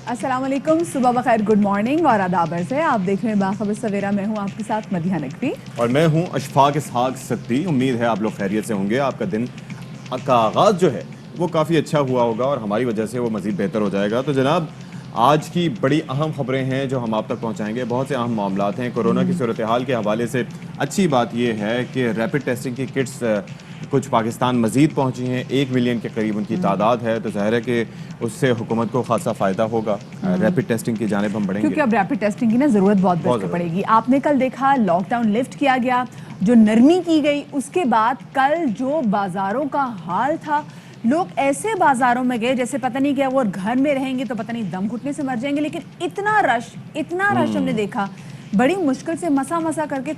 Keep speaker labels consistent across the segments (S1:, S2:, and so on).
S1: अस्सलाम वालेकुम, सुबह बखैर, गुड मॉर्निंग और आदाब अर्ज़ है। आप देख रहे हैं बाखबर सवेरा। मैं हूं आपके साथ मदीहा नकवी
S2: और मैं हूं अशफाक इसहाक सत्ती। उम्मीद है आप लोग खैरियत से होंगे। आपका दिन का आगाज़ जो है वो काफ़ी अच्छा हुआ होगा और हमारी वजह से वो मज़ीद बेहतर हो जाएगा। तो जनाब, आज की बड़ी अहम खबरें हैं जो हम आप तक पहुंचाएंगे। बहुत से अहम मामलात हैं। कोरोना की सूरत हाल के हवाले से अच्छी बात यह है कि रैपिड टेस्टिंग की किट्स कुछ पाकिस्तान मज़ीद पहुंची हैं। 1 मिलियन के करीब उनकी तादाद है। तो ज़ाहिर है कि उससे हुकूमत को खासा फ़ायदा होगा। रैपिड टेस्टिंग की जानिब हम बढ़ेंगे
S1: क्योंकि अब रैपिड टेस्टिंग की ना ज़रूरत बहुत बढ़ पड़ेगी। आपने कल देखा लॉकडाउन लिफ्ट किया गया, जो नरमी की गई, उसके बाद कल जो बाज़ारों का हाल था, लोग ऐसे बाज़ारों में गए जैसे पता नहीं क्या, वो घर में रहेंगे तो पता नहीं दम घुटने से मर जाएंगे। लेकिन इतना रश हमने देखा, बड़ी मुश्किल से मसा करके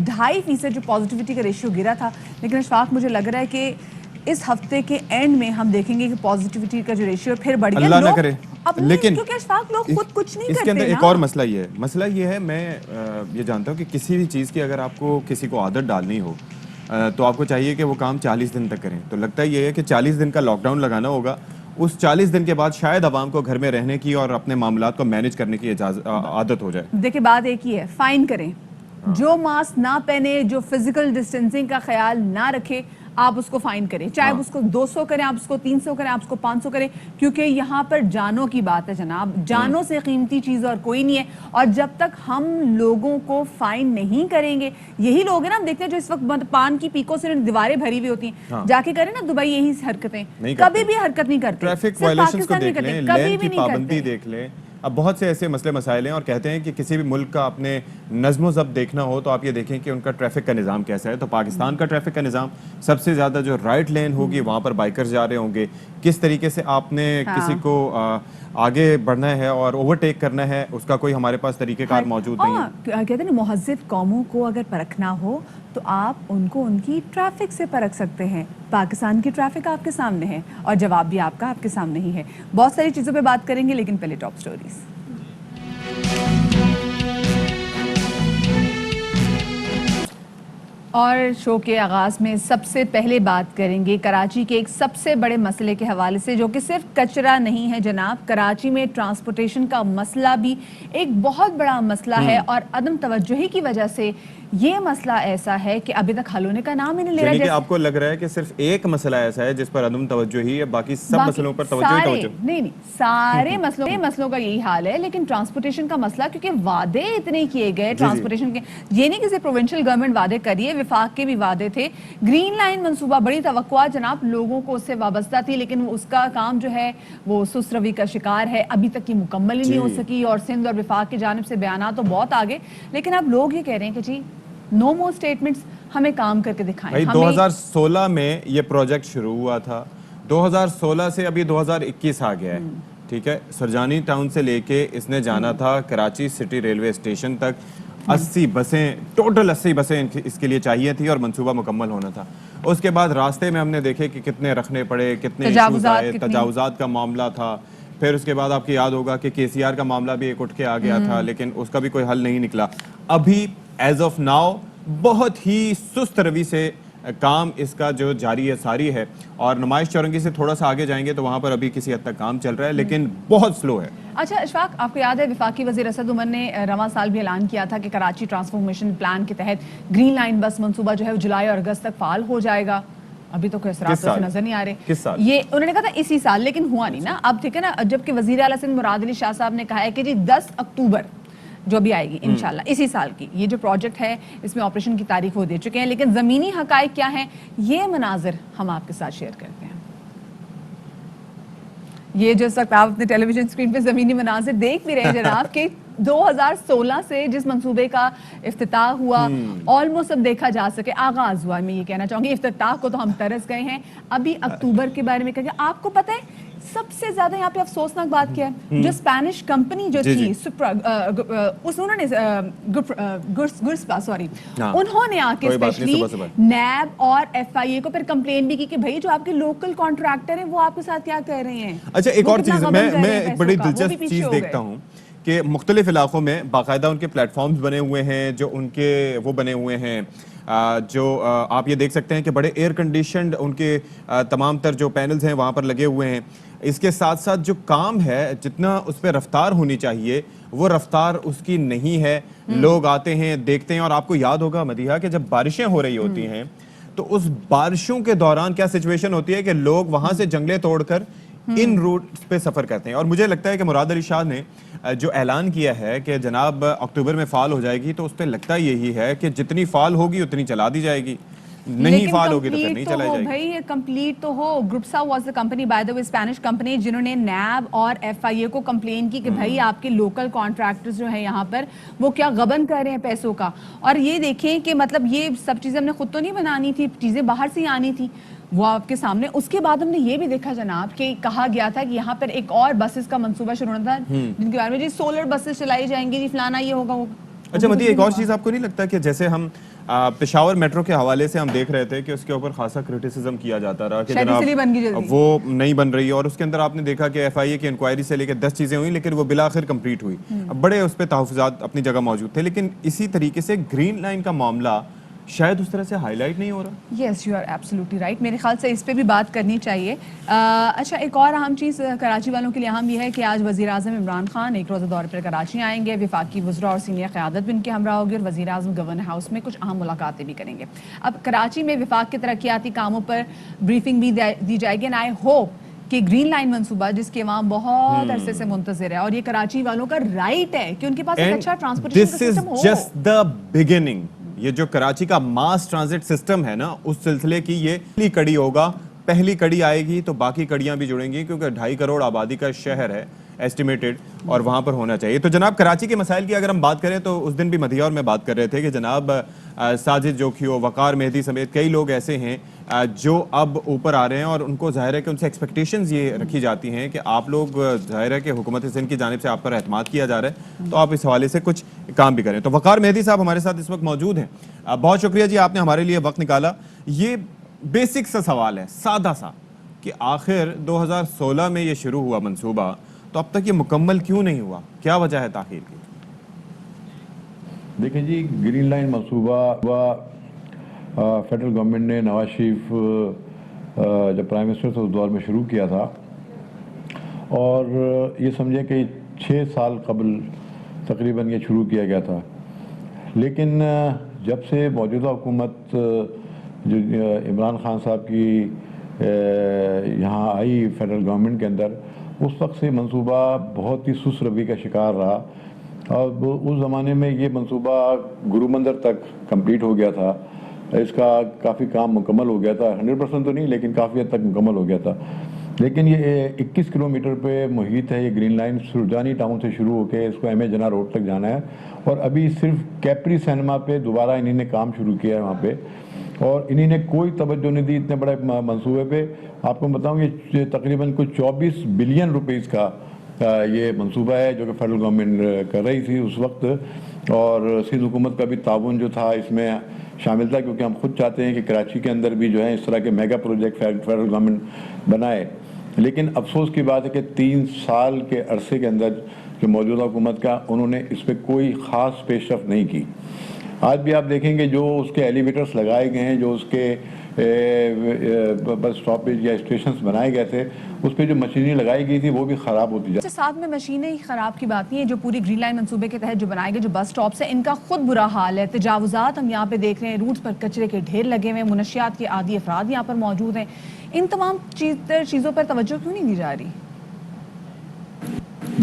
S1: 2.5% जो पॉजिटिविटी का रेशियो गिरा था। लेकिन अशफाक, मुझे लग रहा है कि इस हफ्ते के एंड में हम देखेंगे कि पॉजिटिविटी का जो रेशियो फिर बढ़ गया।
S2: अल्लाह ना करे। लेकिन
S1: क्योंकि अशफाक, लोग खुद कुछ नहीं करते।
S2: इसके अंदर एक और मसला ये है, मैं ये जानता हूँ कि किसी भी चीज़ की अगर आपको किसी को आदत डालनी हो तो आपको चाहिए कि वो काम 40 दिन तक करें। तो लगता ये है कि 40 दिन का लॉकडाउन लगाना होगा। उस 40 दिन के बाद शायद आवाम को घर में रहने की और अपने मामलात को मैनेज करने की आदत हो जाए।
S1: देखिए, बात एक ही है, फाइन करें। जो मास्क ना पहने, जो फिजिकल डिस्टेंसिंग का ख्याल ना रखे, आप उसको फाइन करें। चाहे उसको 200 करें, आप उसको 300 करें, आप उसको 500 करें, क्योंकि यहाँ पर जानों की बात है जनाब। जानों से कीमती चीज़ और कोई नहीं है। और जब तक हम लोगों को फाइन नहीं करेंगे, यही लोग हैं ना, हम देखते हैं जो इस वक्त पान की पीकों से दीवारें भरी हुई होती हैं, जाके करें ना दुबई यही हरकतें, कभी भी हरकत नहीं करते।
S2: ट्रैफिक वायलेशंस को देख लें, लेन की पाबंदी देख लें। अब बहुत से ऐसे मसले मसाइल हैं और कहते हैं कि किसी भी मुल्क का अपने नज़्म व ज़ब्त देखना हो तो आप ये देखें कि उनका ट्रैफिक का निज़ाम कैसा है। तो पाकिस्तान का ट्रैफिक का निज़ाम सबसे ज़्यादा जो राइट लेन होगी वहाँ पर बाइकर्स जा रहे होंगे। किस तरीके से आपने किसी को आगे बढ़ना है और ओवरटेक करना है, उसका कोई हमारे पास तरीक़ेकार मौजूद नहीं है।
S1: कहते हैं ना, मुहज़्ज़िब कौमों को अगर परखना हो तो आप उनको उनकी ट्रैफिक से परख सकते हैं। पाकिस्तान की ट्रैफिक आपके सामने है और जवाब भी आपके सामने ही है। बहुत सारी चीज़ों पे बात करेंगे, लेकिन पहले टॉप स्टोरीज। और शो के आगाज़ में सबसे पहले बात करेंगे कराची के एक सबसे बड़े मसले के हवाले से, जो कि सिर्फ कचरा नहीं है जनाब। कराची में ट्रांसपोर्टेशन का मसला भी एक बहुत बड़ा मसला है और अदम तवज्जुही की वजह से ये मसला ऐसा है कि अभी तक हल होने का नाम ही नहीं ले रहा है।
S2: आपको लग रहा है कि सिर्फ एक मसला ऐसा है जिस पर अदम तवज्जुही है, बाकी सब मसलों पर तवज्जो
S1: नहीं, सारे मसलों का यही हाल है। लेकिन ट्रांसपोर्टेशन का मसला, क्योंकि वादे इतने किए गए ट्रांसपोर्टेशन के, ये नहीं कि प्रोविंशियल गवर्नमेंट वादे करिए, विफाक के भी वादे थे। ग्रीन लाइन मंसूबा, बड़ी तवक्कुआ जनाब, लोगों को उससे वाबस्ता थी, लेकिन उसका काम जो है वो सुस्त रवि का शिकार है। अभी तक की मुकम्मल ही नहीं हो सकी और सिंध और विफाक की जानिब से बयान तो बहुत आगे, लेकिन अब लोग ये कह रहे हैं कि जी नो मोर स्टेटमेंट्स, हमें काम करके दिखाएं।
S2: भाई 2016 में ये प्रोजेक्ट शुरू हुआ था, 2016 से अभी 2021 आ गया है। ठीक है, सरजानी टाउन से लेके इसने जाना था कराची सिटी रेलवे स्टेशन तक। 80 बसें, टोटल 80 बसें इसके लिए चाहिए थी और मंसूबा मुकम्मल होना था। उसके बाद रास्ते में हमने देखे कि कितने रखने पड़े, कितने इश्यूज आए, तजावुजात का मामला था। फिर उसके बाद आपको याद होगा कि KCR का मामला भी एक उठ के आ गया था, लेकिन उसका भी कोई हल नहीं निकला। अभी एज ऑफ नाउ बहुत ही सुस्त रवि से काम इसका जो जारी है सारी है। और नुमाइश चौरंगी से थोड़ा सा आगे जाएंगे तो वहाँ पर अभी किसी हद तक काम चल रहा है, लेकिन बहुत स्लो है।
S1: अच्छा अशफाक, आपको याद है विफाकी वज़ीर असद उमर ने रवां साल भी ऐलान किया था कि कराची ट्रांसफॉर्मेशन प्लान के तहत ग्रीन लाइन बस मंसूबा जो है जुलाई और अगस्त तक फाल हो जाएगा। अभी तो कोई असरात नजर नहीं आ रहे।
S2: किस साल?
S1: ये उन्होंने कहा था इसी साल, लेकिन हुआ नहीं ना। अब ठीक है ना, जबकि वज़ीर आला सिंध मुराद अली शाह साहब ने कहा है कि जी 10 अक्टूबर जो भी आएगी इंशाल्लाह इसी साल की, ये जो प्रोजेक्ट है इसमें ऑपरेशन की तारीख वो दे चुके हैं। लेकिन ज़मीनी हकाइक क्या है, ये मनाजिर हम आपके साथ शेयर करते हैं। ये जो वक्त आप अपने टेलीविजन स्क्रीन पे ज़मीनी मनाजिर देख भी रहे हैं जनाब कि 2016 से जिस मंसूबे का इफ्तिताह हुआ, ऑलमोस्ट अब देखा जा सके आगाज हुआ, मैं ये कहना चाहूंगी। इफ्तिताह को तो हम तरस गए हैं, अभी अक्टूबर के बारे में कहेंगे। आपको पता है सबसे ज्यादा यहाँ पे अफसोसनाक बात क्या है, जो स्पेनिश कंपनी जो थी उन्होंने आके स्पेशली नैब और FIA को फिर कंप्लेन भी की कि भाई जो आपके लोकल कॉन्ट्रैक्टर हैं वो आपके साथ क्या कर रहे हैं।
S2: अच्छा, एक और चीज मैं एक बड़ी दिलचस्प चीज देखता हूँ कि मुख्तलिफ इलाकों में बाकायदा उनके प्लेटफॉर्म्स बने हुए हैं, जो उनके वो बने हुए हैं, जो आप ये देख सकते हैं कि बड़े एयर कंडीशनड उनके तमाम तर जो पैनल्स हैं वहाँ पर लगे हुए हैं। اس کے ساتھ ساتھ جو کام ہے جتنا اس پہ رفتار ہونی چاہیے وہ رفتار اس کی نہیں ہے. لوگ آتے ہیں دیکھتے ہیں, اور آپ کو یاد ہوگا مدیحہ کہ جب بارشیں ہو رہی ہوتی ہیں تو اس بارشوں کے دوران کیا سچویشن ہوتی ہے کہ لوگ وہاں سے جنگلیں توڑ کر ان روٹس پہ سفر کرتے ہیں. اور مجھے لگتا ہے کہ مراد علی شاہ نے جو اعلان کیا ہے کہ جناب اکتوبر میں فعال ہو جائے گی, تو اس پہ لگتا یہی ہے کہ جتنی فعال ہوگی اتنی چلا دی جائے گی, نہیں فعال ہوگی تو پھر نہیں چلائی جائے گی.
S1: بھائی کمپلیٹ تو ہو. گروپسا was the company by the way Spanish company جنہوں نے نیب اور ایف آئی اے کو کمپلین کی کہ بھائی آپ کے لوکل کانٹریکٹرز جو ہیں یہاں پر وہ کیا غبن کر رہے ہیں پیسوں کا. اور یہ دیکھیں کہ مطلب یہ سب چیزیں ہم نے خود تو نہیں بنانی تھی, چیزیں باہر سے ہی آنی تھی, وہ آپ کے سامنے. اس کے بعد ہم نے یہ بھی دیکھا جناب کہ کہا گیا تھا کہ یہاں پر ایک اور بسز کا منصوبہ شروع ہونا تھا جن کے بارے میں جی سولر بسز چلائی جائیں گی, جی فلانا یہ ہوگا وہ.
S2: اچھا مدی, ایک اور چیز آپ کو نہیں لگتا کہ جیسے ہم پشاور میٹرو کے حوالے سے ہم دیکھ رہے تھے کہ اس کے اوپر خاصا کرٹیسزم کیا جاتا رہا کہ جناب وہ نہیں بن رہی, اور اس کے اندر آپ نے دیکھا کہ ایف آئی اے کی انکوائری سے لے کے 10 چیزیں ہوئی لیکن وہ بالآخر کمپلیٹ ہوئی. بڑے اس پہ تحفظات اپنی جگہ موجود تھے, لیکن اسی طریقے سے گرین لائن کا معاملہ شاید اس طرح سے ہائی لائٹ نہیں ہو رہا.
S1: Yes you are absolutely right. میرے خیال سے اس پہ بھی بات کرنی چاہیے. اچھا, ایک اور اہم چیز کراچی والوں کے لیے اہم یہ ہے کہ آج وزیر اعظم عمران خان ایک روزہ دور پر کراچی آئیں گے. وفاقی وزراء اور سینئر قیادت بھی ان کے ہمراہ ہوگی, اور وزیر اعظم گورنر ہاؤس میں کچھ اہم ملاقاتیں بھی کریں گے. اب کراچی میں وفاق کے ترقیاتی کاموں پر بریفنگ بھی دی جائے گی. اینڈ آئی ہوپ کہ گرین لائن منصوبہ جس کے عوام بہت عرصے سے منتظر ہے, اور یہ کراچی والوں کا رائٹ ہے کہ ان کے پاس ایک اچھا transportation system who.
S2: This is just the beginning. یہ جو کراچی کا ماس ٹرانزٹ سسٹم ہے نا, اس سلسلے کی یہ پہلی کڑی ہوگا. پہلی کڑی آئے گی تو باقی کڑیاں بھی جڑیں گی, کیونکہ 2.5 کروڑ آبادی کا شہر ہے ایسٹیمیٹڈ, اور وہاں پر ہونا چاہیے. تو جناب کراچی کے مسائل کی اگر ہم بات کریں تو اس دن بھی مدیحہ اور میں بات کر رہے تھے کہ جناب ساجد جوکھیو, وقار مہدی سمیت کئی لوگ ایسے ہیں جو اب اوپر آ رہے ہیں, اور ان کو ظاہر ہے کہ ان سے ایکسپیکٹیشنز یہ رکھی جاتی ہیں کہ آپ لوگ, ظاہر ہے کہ حکومت سندھ کی جانب سے آپ پر اعتماد کیا جا رہا ہے تو آپ اس حوالے سے کچھ کام بھی کریں. تو وقار مہدی صاحب ہمارے ساتھ اس وقت موجود ہیں. بہت شکریہ جی, آپ نے ہمارے لیے وقت نکالا. یہ بیسک سا سوال ہے, سادہ سا, کہ آخر 2016 میں یہ شروع ہوا منصوبہ, تو اب تک یہ مکمل کیوں نہیں ہوا؟ کیا وجہ ہے تاخیر کی؟
S3: دیکھیں جی, گرین لائن منصوبہ فیڈرل گورنمنٹ نے نواز شریف جب پرائم منسٹر تھے اس دور میں شروع کیا تھا, اور یہ سمجھیں کہ 6 سال قبل تقریباً یہ شروع کیا گیا تھا. لیکن جب سے موجودہ حکومت جو عمران خان صاحب کی یہاں آئی فیڈرل گورنمنٹ کے اندر, اس وقت سے منصوبہ بہت ہی سست روی کا شکار رہا. اور اس زمانے میں یہ منصوبہ گرو مندر تک کمپلیٹ ہو گیا تھا, اس کا کافی کام مکمل ہو گیا تھا, 100% تو نہیں لیکن کافی حد تک مکمل ہو گیا تھا. لیکن یہ 21 کلومیٹر پہ محیط ہے یہ گرین لائن. سرجانی ٹاؤن سے شروع ہو کے اس کو ایم اے جناح روڈ تک جانا ہے, اور ابھی صرف کیپری سینما پہ دوبارہ انہی نے کام شروع کیا ہے وہاں پہ, اور انہی نے کوئی توجہ نہیں دی اتنے بڑے منصوبے پہ. آپ کو بتاؤں کہ تقریباً کچھ 24 بلین روپیز کا یہ منصوبہ ہے جو کہ فیڈرل گورنمنٹ کر رہی تھی اس وقت, اور سندھ حکومت کا بھی تعاون جو تھا اس میں شامل تھا, کیونکہ ہم خود چاہتے ہیں کہ کراچی کے اندر بھی جو ہے اس طرح کے میگا پروجیکٹ فیڈرل گورنمنٹ بنائے. لیکن افسوس کی بات ہے کہ 3 سال کے عرصے کے اندر جو موجودہ حکومت کا, انہوں نے اس پہ کوئی خاص پیش رفت نہیں کی. آج بھی آپ دیکھیں گے جو اس کے ایلیویٹرز لگائے گئے ہیں, جو اس کے بس اسٹاپیج یا اسٹیشنز بنائے گئے تھے, اس پہ جو مشینری لگائی گئی تھی وہ بھی خراب ہوتی جا.
S1: ساتھ میں مشینیں ہی خراب کی بات نہیں ہے, جو پوری گرین لائن منصوبے کے تحت جو بنائے گئے جو بس سٹاپس ہیں ان کا خود برا حال ہے. تجاوزات ہم یہاں پہ دیکھ رہے ہیں, روٹس پر کچرے کے ڈھیر لگے ہوئے ہیں, منشیات کے عادی افراد یہاں پر موجود ہیں. ان تمام چیزوں پر توجہ کیوں نہیں دی جا رہی؟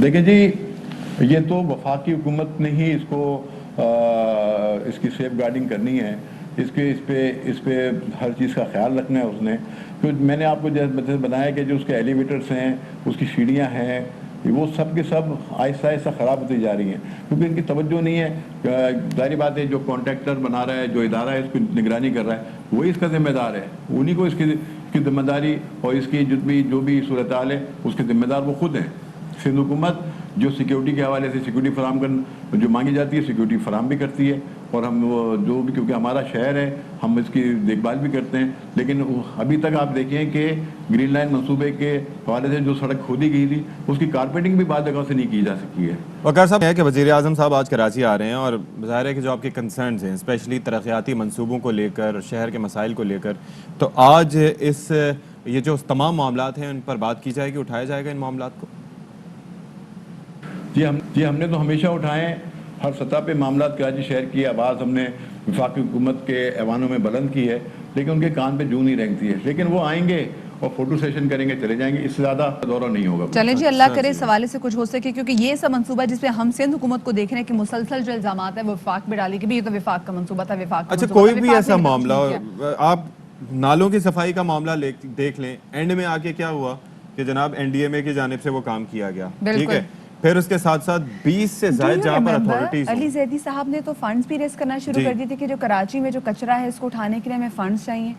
S3: دیکھیں جی, یہ تو وفاقی حکومت نے ہی اس کی سیف گارڈنگ کرنی ہے, اس پہ ہر چیز کا خیال رکھنا ہے اس نے. کیونکہ میں نے آپ کو جیسے بتایا کہ جو اس کے ایلیویٹرس ہیں, اس کی سیڑھیاں ہیں, وہ سب کے سب آہستہ آہستہ خراب ہوتی جا رہی ہیں, کیونکہ ان کی توجہ نہیں ہے. ظاہری بات ہے جو کانٹریکٹر بنا رہا ہے, جو ادارہ ہے اس کی نگرانی کر رہا ہے, وہی اس کا ذمہ دار ہے. انہی کو اس کی ذمہ داری اور اس کی جو بھی صورتحال ہے اس کے ذمہ دار وہ خود ہیں. سندھ حکومت جو سیکیورٹی کے حوالے سے سیکیورٹی فراہم کرنا جو مانگی جاتی ہے سیکیورٹی فراہم بھی کرتی ہے, اور ہم جو بھی, کیونکہ ہمارا شہر ہے ہم اس کی دیکھ بھال بھی کرتے ہیں. لیکن ابھی تک آپ دیکھیں کہ گرین لائن منصوبے کے حوالے سے جو سڑک کھودی گئی تھی اس کی کارپیٹنگ بھی بعض جگہوں سے نہیں کی جا سکی ہے.
S2: وقار صاحب ہے کہ وزیر اعظم صاحب آج کراچی آ رہے ہیں, اور ظاہر ہے کہ جو آپ کے کنسرنز ہیں اسپیشلی ترقیاتی منصوبوں کو لے کر, شہر کے مسائل کو لے کر, تو آج اس یہ جو تمام معاملات ہیں ان پر بات کی جائے گی, اٹھایا جائے گا ان معاملات کو؟
S3: جی ہم نے تو ہمیشہ اٹھائے ہیں, ہر سطح پہ معاملات. کراچی شہر کی آواز ہم نے وفاقی حکومت کے ایوانوں میں بلند کی ہے, لیکن ان کے کان پہ جوں نہیں رینگتی ہے. لیکن وہ آئیں گے اور فوٹو سیشن کریں گے, چلے جائیں گے, اس سے زیادہ دورہ نہیں ہوگا.
S1: چلیں جی, اللہ کرے اس حوالے سے کچھ ہو سکے, کیونکہ یہ سب منصوبہ جس پہ ہم سندھ حکومت کو دیکھ رہے ہیں کہ مسلسل جو الزامات ہیں وہ وفاق پہ ڈالے کہ یہ تو وفاق کا منصوبہ تھا, وفاق کا
S2: اچھا
S1: منصوبہ
S2: کوئی
S1: تھا,
S2: بھی
S1: وفاق
S2: ایسا
S1: نے
S2: معاملہ,
S1: کچھ نہیں کیا.
S2: آپ نالوں کی صفائی کا معاملہ دیکھ لیں, اینڈ میں آ کے کیا ہوا کہ جناب این ڈی ایم اے کی جانب سے وہ کام کیا گیا, ٹھیک ہے, پھر اس کے ساتھ ساتھ 20 سے زائد جہاں پر اتھارٹیز
S1: علی زیدی صاحب نے تو فنڈز بھی ریز کرنا شروع کر دیے تھے کہ جو کراچی میں جو کچرا ہے اس کو اٹھانے کے لیے ہمیں فنڈز چاہیے,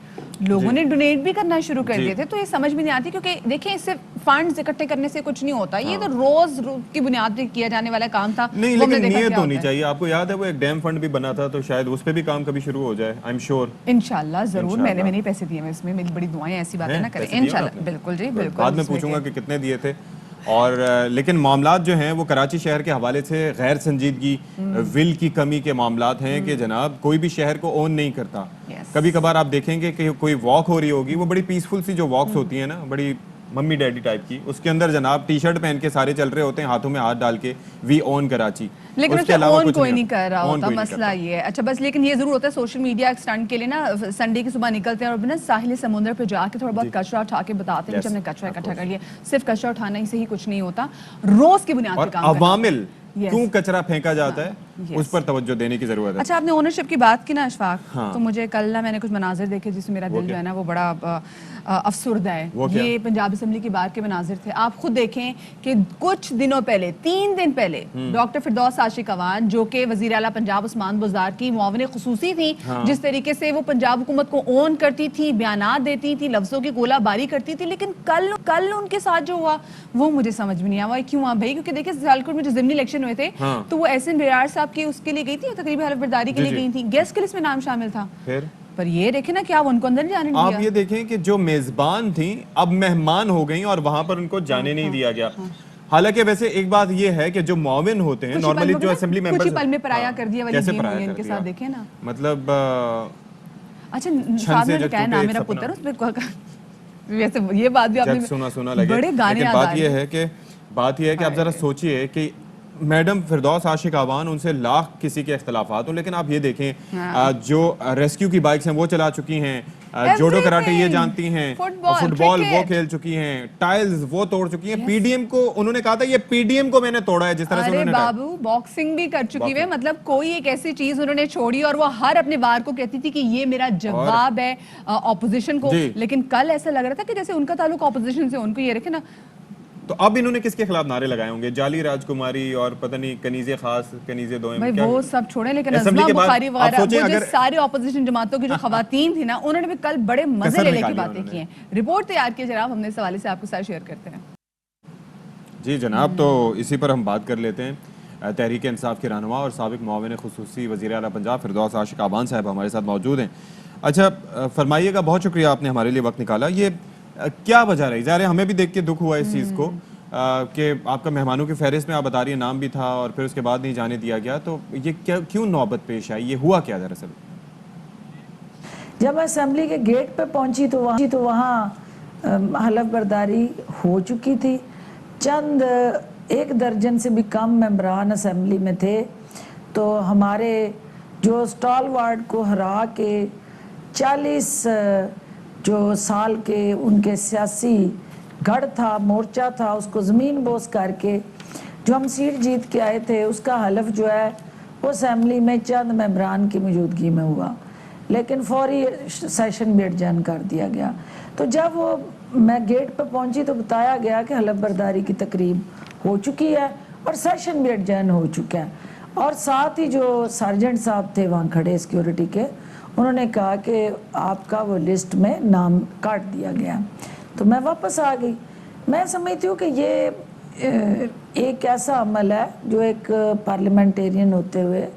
S1: لوگوں نے ڈونیٹ بھی کرنا شروع کر دیے تھے. تو یہ سمجھ میں نہیں آتی, کیونکہ دیکھیں اس سے فنڈز اکٹھے کرنے سے کچھ نہیں ہوتا, یہ تو روز کی بنیاد پہ کیا جانے والا کام تھا.
S2: نہیں, لیکن نیت ہونی چاہیے. آپ کو یاد ہے وہ ایک ڈیم فنڈ بھی بنا تھا, تو شاید اس پہ بھی کام کبھی شروع ہو جائے, آئی ایم شیور.
S1: انشاءاللہ ضرور, میں نے نہیں پیسے دیے, اس میں میری بڑی دعائیں, ایسی باتیں نہ کریں. انشاءاللہ, بالکل جی بالکل,
S2: بعد میں پوچھوں گا کہ کتنے دیے تھے. اور لیکن معاملات جو ہیں وہ کراچی شہر کے حوالے سے غیر سنجیدگی, ول کی کمی کے معاملات ہیں کہ جناب کوئی بھی شہر کو اون نہیں کرتا. کبھی کبھار آپ دیکھیں گے کہ کوئی واک ہو رہی ہوگی, وہ بڑی پیسفل سی جو واکس ہوتی ہیں نا, بڑی ممی ڈیڈی ٹائپ کی, اس کے اندر جناب ٹی شرٹ پہن کے سارے چل رہے ہوتے ہیں, ہاتھوں میں ہاتھ ڈال کے وی اون کراچی,
S1: لیکن اس کے علاوہ کوئی نہیں کر رہا ہوتا. مسئلہ یہ ہے. اچھا بس لیکن یہ ضرور ہوتا ہے سوشل میڈیا اسٹنٹ کے لیے نا, سنڈے کی صبح نکلتے ہیں اور نا ساحل سمندر پہ جا کے تھوڑا بہت کچرا اٹھا کے بتاتے ہیں کہ ہم نے کچرا اکٹھا کر لیا. صرف کچرا اٹھانا ہی سے ہی کچھ نہیں ہوتا, روز کی بنیاد پہ کام کرنا.
S2: عوامل کیوں کچرا پھینکا جاتا ہے اس پر توجہ دینے کی ضرورت ہے.
S1: اچھا آپ نے اونرشپ کی بات کی نا اشفاق, تو مجھے کل نا میں نے کچھ مناظر دیکھے جس میں میرا دل جو ہے نا وہ بڑا افسردہ ہے. یہ پنجاب اسمبلی کی بات کے مناظر تھے. آپ خود دیکھیں کہ کچھ دنوں پہلے, 3 دن پہلے, ڈاکٹر فردوس عاشق اعوان جو کہ وزیر اعلیٰ پنجاب عثمان بزدار کی معاون خصوصی تھی, جس طریقے سے وہ پنجاب حکومت کو اون کرتی تھی, بیانات دیتی تھی, لفظوں کی گولہ باری کرتی تھی, لیکن کل ان کے ساتھ جو ہوا وہ مجھے سمجھ میں نہیں آیا کیوں آ بھائی. کیونکہ دیکھیں سیالکوٹ میں جو ضمنی الیکشن ہوئے تھے تو وہ احسن بیرار صاحب کی اس کے لیے گئی تھی, تقریبا حلف برداری کے لیے گئی تھی, گیسٹ کے لسٹ میں نام شامل تھا. پر یہ دیکھیں نا کیا وہ ان کو اندر نہیں جانے دیا.
S2: آپ یہ دیکھیں کہ جو میزبان تھیں اب مہمان ہو گئیں اور وہاں پر ان کو جانے نہیں دیا گیا. حالانکہ ویسے ایک بات یہ ہے کہ جو معاون ہوتے ہیں نارملی جو اسمبلی ممبرز,
S1: کچھ پل میں پرایا کر دیا والی گیم ہوئی ان کے ساتھ, دیکھیں نا.
S2: مطلب
S1: اچھا صاحب نے کہا نا میرا پتر, اس پہ ویسے یہ بات بھی آپ نے
S2: سنا لگے,
S1: بڑے گانے
S2: لیکن بات یہ ہے کہ آپ ذرا سوچئے کہ میڈم فردوس عاشق اعوان, ان سے لاکھ کسی کے اختلافات ہوں, لیکن آپ یہ دیکھیں جو ریسکیو کی بائکس ہیں وہ چلا چکی ہیں, جوڈو کراٹے یہ جانتی ہیں, فٹ بال وہ کھیل چکی ہیں, ٹائلز وہ توڑ چکی ہیں. پی ڈی ایم کو انہوں نے کہا تھا یہ پی ڈی ایم کو میں نے توڑا ہے, جس طرح سے انہوں نے کہا.
S1: بابو باکسنگ بھی کر چکی ہوئے, مطلب کوئی ایک ایسی چیز انہوں نے چھوڑی اور وہ ہر اپنے وار کو کہتی تھی کہ یہ میرا جواب ہے اپوزیشن کو. لیکن کل ایسا لگ رہا تھا کہ جیسے ان کا تعلق اپوزیشن سے, ان کو یہ رکھے نا.
S2: تو اب انہوں نے کس کے خلاف نعرے لگائے ہوں گے, جعلی راجکماری اور پتہ نہیں کنیزے خاص, کنیزے دوئم,
S1: وہ سب چھوڑیں, لیکن ازما بخاری وغیرہ وہ جو سارے اپوزیشن جماعتوں کی جو خواتین تھی نا, انہوں نے بھی کل بڑے مزے لے کے باتیں کی ہیں. رپورٹ تیار کی جناب, ہم نے اس حوالے سے آپ کے ساتھ شیئر کرتے ہیں.
S2: جی جناب, تو اسی پر ہم بات کر لیتے ہیں. تحریک انصاف کے رہنما اور سابق معاون خصوصی وزیر اعلیٰ پنجاب فردوس عاشق اعوان صاحب ہمارے ساتھ موجود ہیں. اچھا فرمائیے گا, بہت شکریہ آپ نے ہمارے لیے وقت نکالا. یہ کیا وجہ رہی, ظاہر ہے ہمیں بھی دیکھ کے دکھ ہوا اس چیز کو کہ آپ کا مہمانوں کی فہرست میں آپ بتا رہی ہیں نام بھی تھا اور پھر اس کے بعد نہیں جانے دیا گیا, تو یہ کیوں نوبت پیش آئی, یہ ہوا کیا دراصل؟
S4: جب اسمبلی کے گیٹ پہ پہنچی تو وہاں حلف برداری ہو چکی تھی. چند 1 درجن سے بھی کم ممبران اسمبلی میں تھے, تو ہمارے جو سٹال وارڈ کو ہرا کے 40 جو سال کے ان کے سیاسی گڑھ تھا, مورچہ تھا, اس کو زمین بوس کر کے جو ہم سیٹ جیت کے آئے تھے, اس کا حلف جو ہے وہ اسمبلی میں چند ممبران کی موجودگی میں ہوا, لیکن فوری سیشن بھی ایڈجرن کر دیا گیا. تو جب وہ میں گیٹ پہ پہنچی تو بتایا گیا کہ حلف برداری کی تقریب ہو چکی ہے اور سیشن بھی ایڈجرن ہو چکا ہے. اور ساتھ ہی جو سارجنٹ صاحب تھے وہاں کھڑے سیکیورٹی کے, انہوں نے کہا کہ آپ کا وہ لسٹ میں نام کاٹ دیا گیا. تو میں واپس آ گئی. میں سمجھتی ہوں کہ یہ ایک ایسا عمل ہے جو ایک پارلیمنٹیرین ہوتے ہوئے,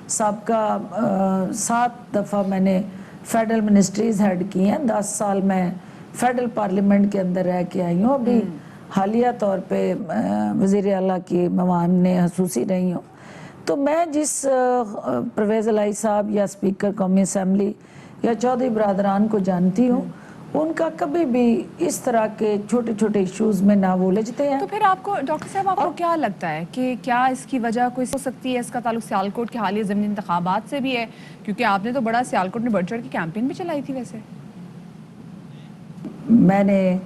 S4: سابقہ 7 دفعہ میں نے فیڈرل منسٹریز ہیڈ کی ہیں, 10 سال میں فیڈرل پارلیمنٹ کے اندر رہ کے آئی ہوں, ابھی حالیہ طور پہ وزیر اعلیٰ کی معاون خصوصی رہی ہوں. تو میں جس پرویز الہی صاحب یا اسپیکر قومی اسمبلی یا چودھری برادران کو جانتی ہوں, उनका कभी भी इस तरह के छोटे छोटे इश्यूज में ना वो उलझते हैं।
S1: तो फिर आपको डॉक्टर साहब आपको क्या लगता है कि क्या इसकी वजह कोई हो सकती है? इसका ताल्लुक सियालकोट के हालिया ज़मीनी इंतखाबात से भी है, क्योंकि आपने तो बड़ा सियालकोट में बढ़ चढ़ की कैंपेन भी चलाई थी। वैसे
S4: मैंने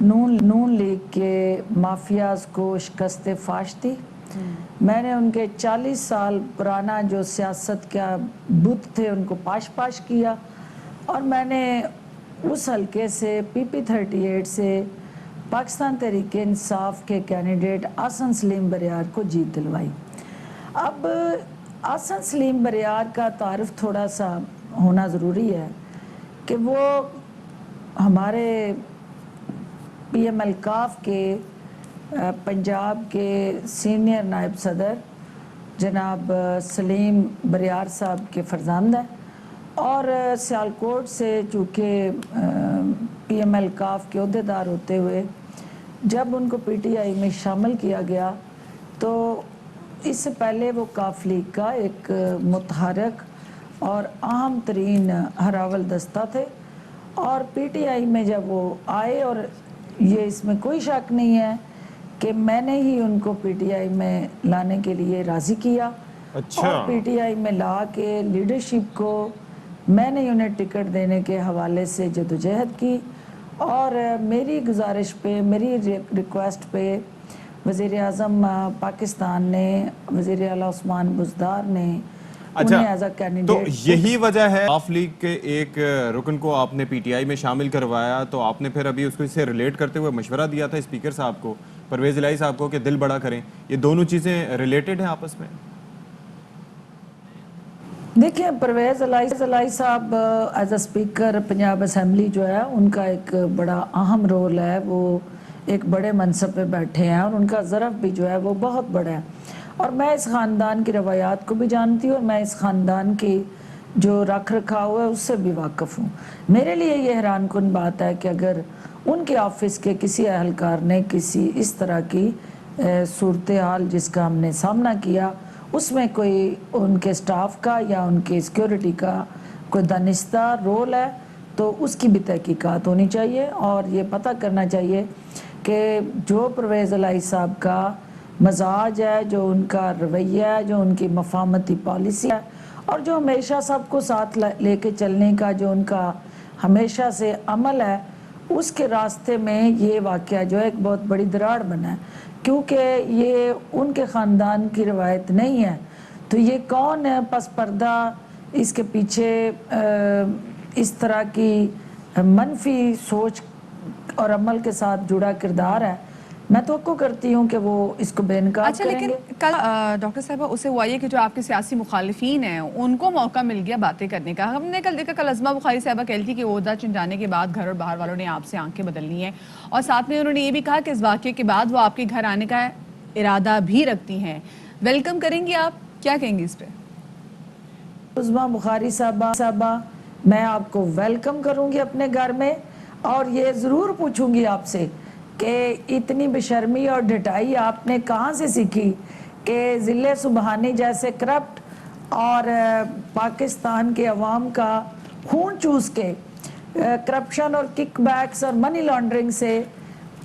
S4: नून लीग के माफियाज को शिकस्त फाश दी। मैंने उनके 40 साल पुराना जो सियासत का बुत थे उनको पाश किया, और मैंने उस हलके से PP38 से पाकिस्तान तहरीक इंसाफ के कैंडिडेट आसन सलीम बरियार को जीत दिलवाई। अब आसन सलीम बरियार का तारुफ थोड़ा सा होना ज़रूरी है कि वो हमारे PML काफ के पंजाब के सीनियर नायब सदर जनाब सलीम बरियार साहब के फर्जंद हैं, और सियालकोट से चूँकि PML काफ के अहदेदार होते हुए जब उनको PTI में शामिल किया गया तो इससे पहले वो काफ लीग का एक मुतहरक और अहम तरीन हरावल दस्ता थे। और PTI में जब वो आए, और ये इसमें कोई शक नहीं है कि मैंने ही उनको PTI में लाने के लिए राज़ी किया।
S2: अच्छा।
S4: और PTI में ला के लीडरशिप को मैंने उन्हें टिकट देने के हवाले से जदोजहद की, और मेरी गुजारिश पे, मेरी रिक्वेस्ट पे वज़ीर आज़म पाकिस्तान ने, वज़ीर आला उस्मान बुज़दार ने
S2: अच्छा,
S4: उन्हें एज अ
S2: तो
S4: कैंडिडेट।
S2: यही वजह है काफ लीग के एक रुकन को आपने PTI में शामिल करवाया, तो आपने फिर अभी उसको इससे रिलेट करते हुए मशवरा दिया था स्पीकर साहब को, परवेज़ इलाही साहब को, कि दिल बड़ा करें। ये दोनों चीज़ें रिलेटेड हैं आपस में?
S4: देखिए, परवेज़ इलाही साहब as a speaker Punjab assembly जो है उनका एक बड़ा अहम रोल है। वो एक बड़े मनसब पे बैठे हैं और उनका ज़रफ़ भी जो है वो बहुत बड़ा है, और मैं इस ख़ानदान की रवायात को भी जानती हूँ, और मैं इस ख़ानदान की जो रख रखाव है उससे भी वाकिफ़ हूँ। मेरे लिए ये हैरान कुन बात है कि अगर उनके ऑफिस के किसी अहलकार ने किसी इस तरह की सूरत हाल जिसका हमने सामना किया, उसमें कोई उनके स्टाफ का या उनके सिक्योरिटी का कोई दानिस्ता रोल है, तो उसकी भी तहकीकात होनी चाहिए, और ये पता करना चाहिए कि जो परवेज़ इलाही साहब का मजाज है, जो उनका रवैया है, जो उनकी मफामती पॉलिसी है, और जो हमेशा सबको साथ लेके चलने का जो उनका हमेशा से अमल है, उसके रास्ते में ये वाक़या जो है एक बहुत बड़ी दरार बना है, क्योंकि ये उनके ख़ानदान की रवायत नहीं है। तो ये कौन है पस पर्दा इसके पीछे इस तरह की मनफी सोच और अमल के साथ जुड़ा किरदार है, मैं तो करती हूँ कि वो इसको बेनकाब
S1: अच्छा,
S4: करेंगे।
S1: लेकिन कल डॉक्टर साहबा उसे हुआ ये कि जो आपके सियासी मुखालिफिन हैं उनको मौका मिल गया बातें करने का। हमने कल देखा, कल अज़मा बुखारी साहबा कहती थी कि ओहदा चुन जाने के बाद घर और बाहर वालों ने आपसे आंखें बदलनी है, और साथ में उन्होंने ये भी कहा कि इस वाक़े के बाद वो आपके घर आने का इरादा भी रखती हैं। वेलकम करेंगी आप? क्या कहेंगी इस पर?
S4: अज़मा बुखारी साहबा, मैं आपको वेलकम करूँगी अपने घर में, और ये ज़रूर पूछूँगी आपसे कि इतनी बेशर्मी और ढिठाई आपने कहाँ से सीखी कि ज़िले सुबहानी जैसे करप्ट और पाकिस्तान के अवाम का खून चूस के करप्शन और किकबैक्स और मनी लॉन्ड्रिंग से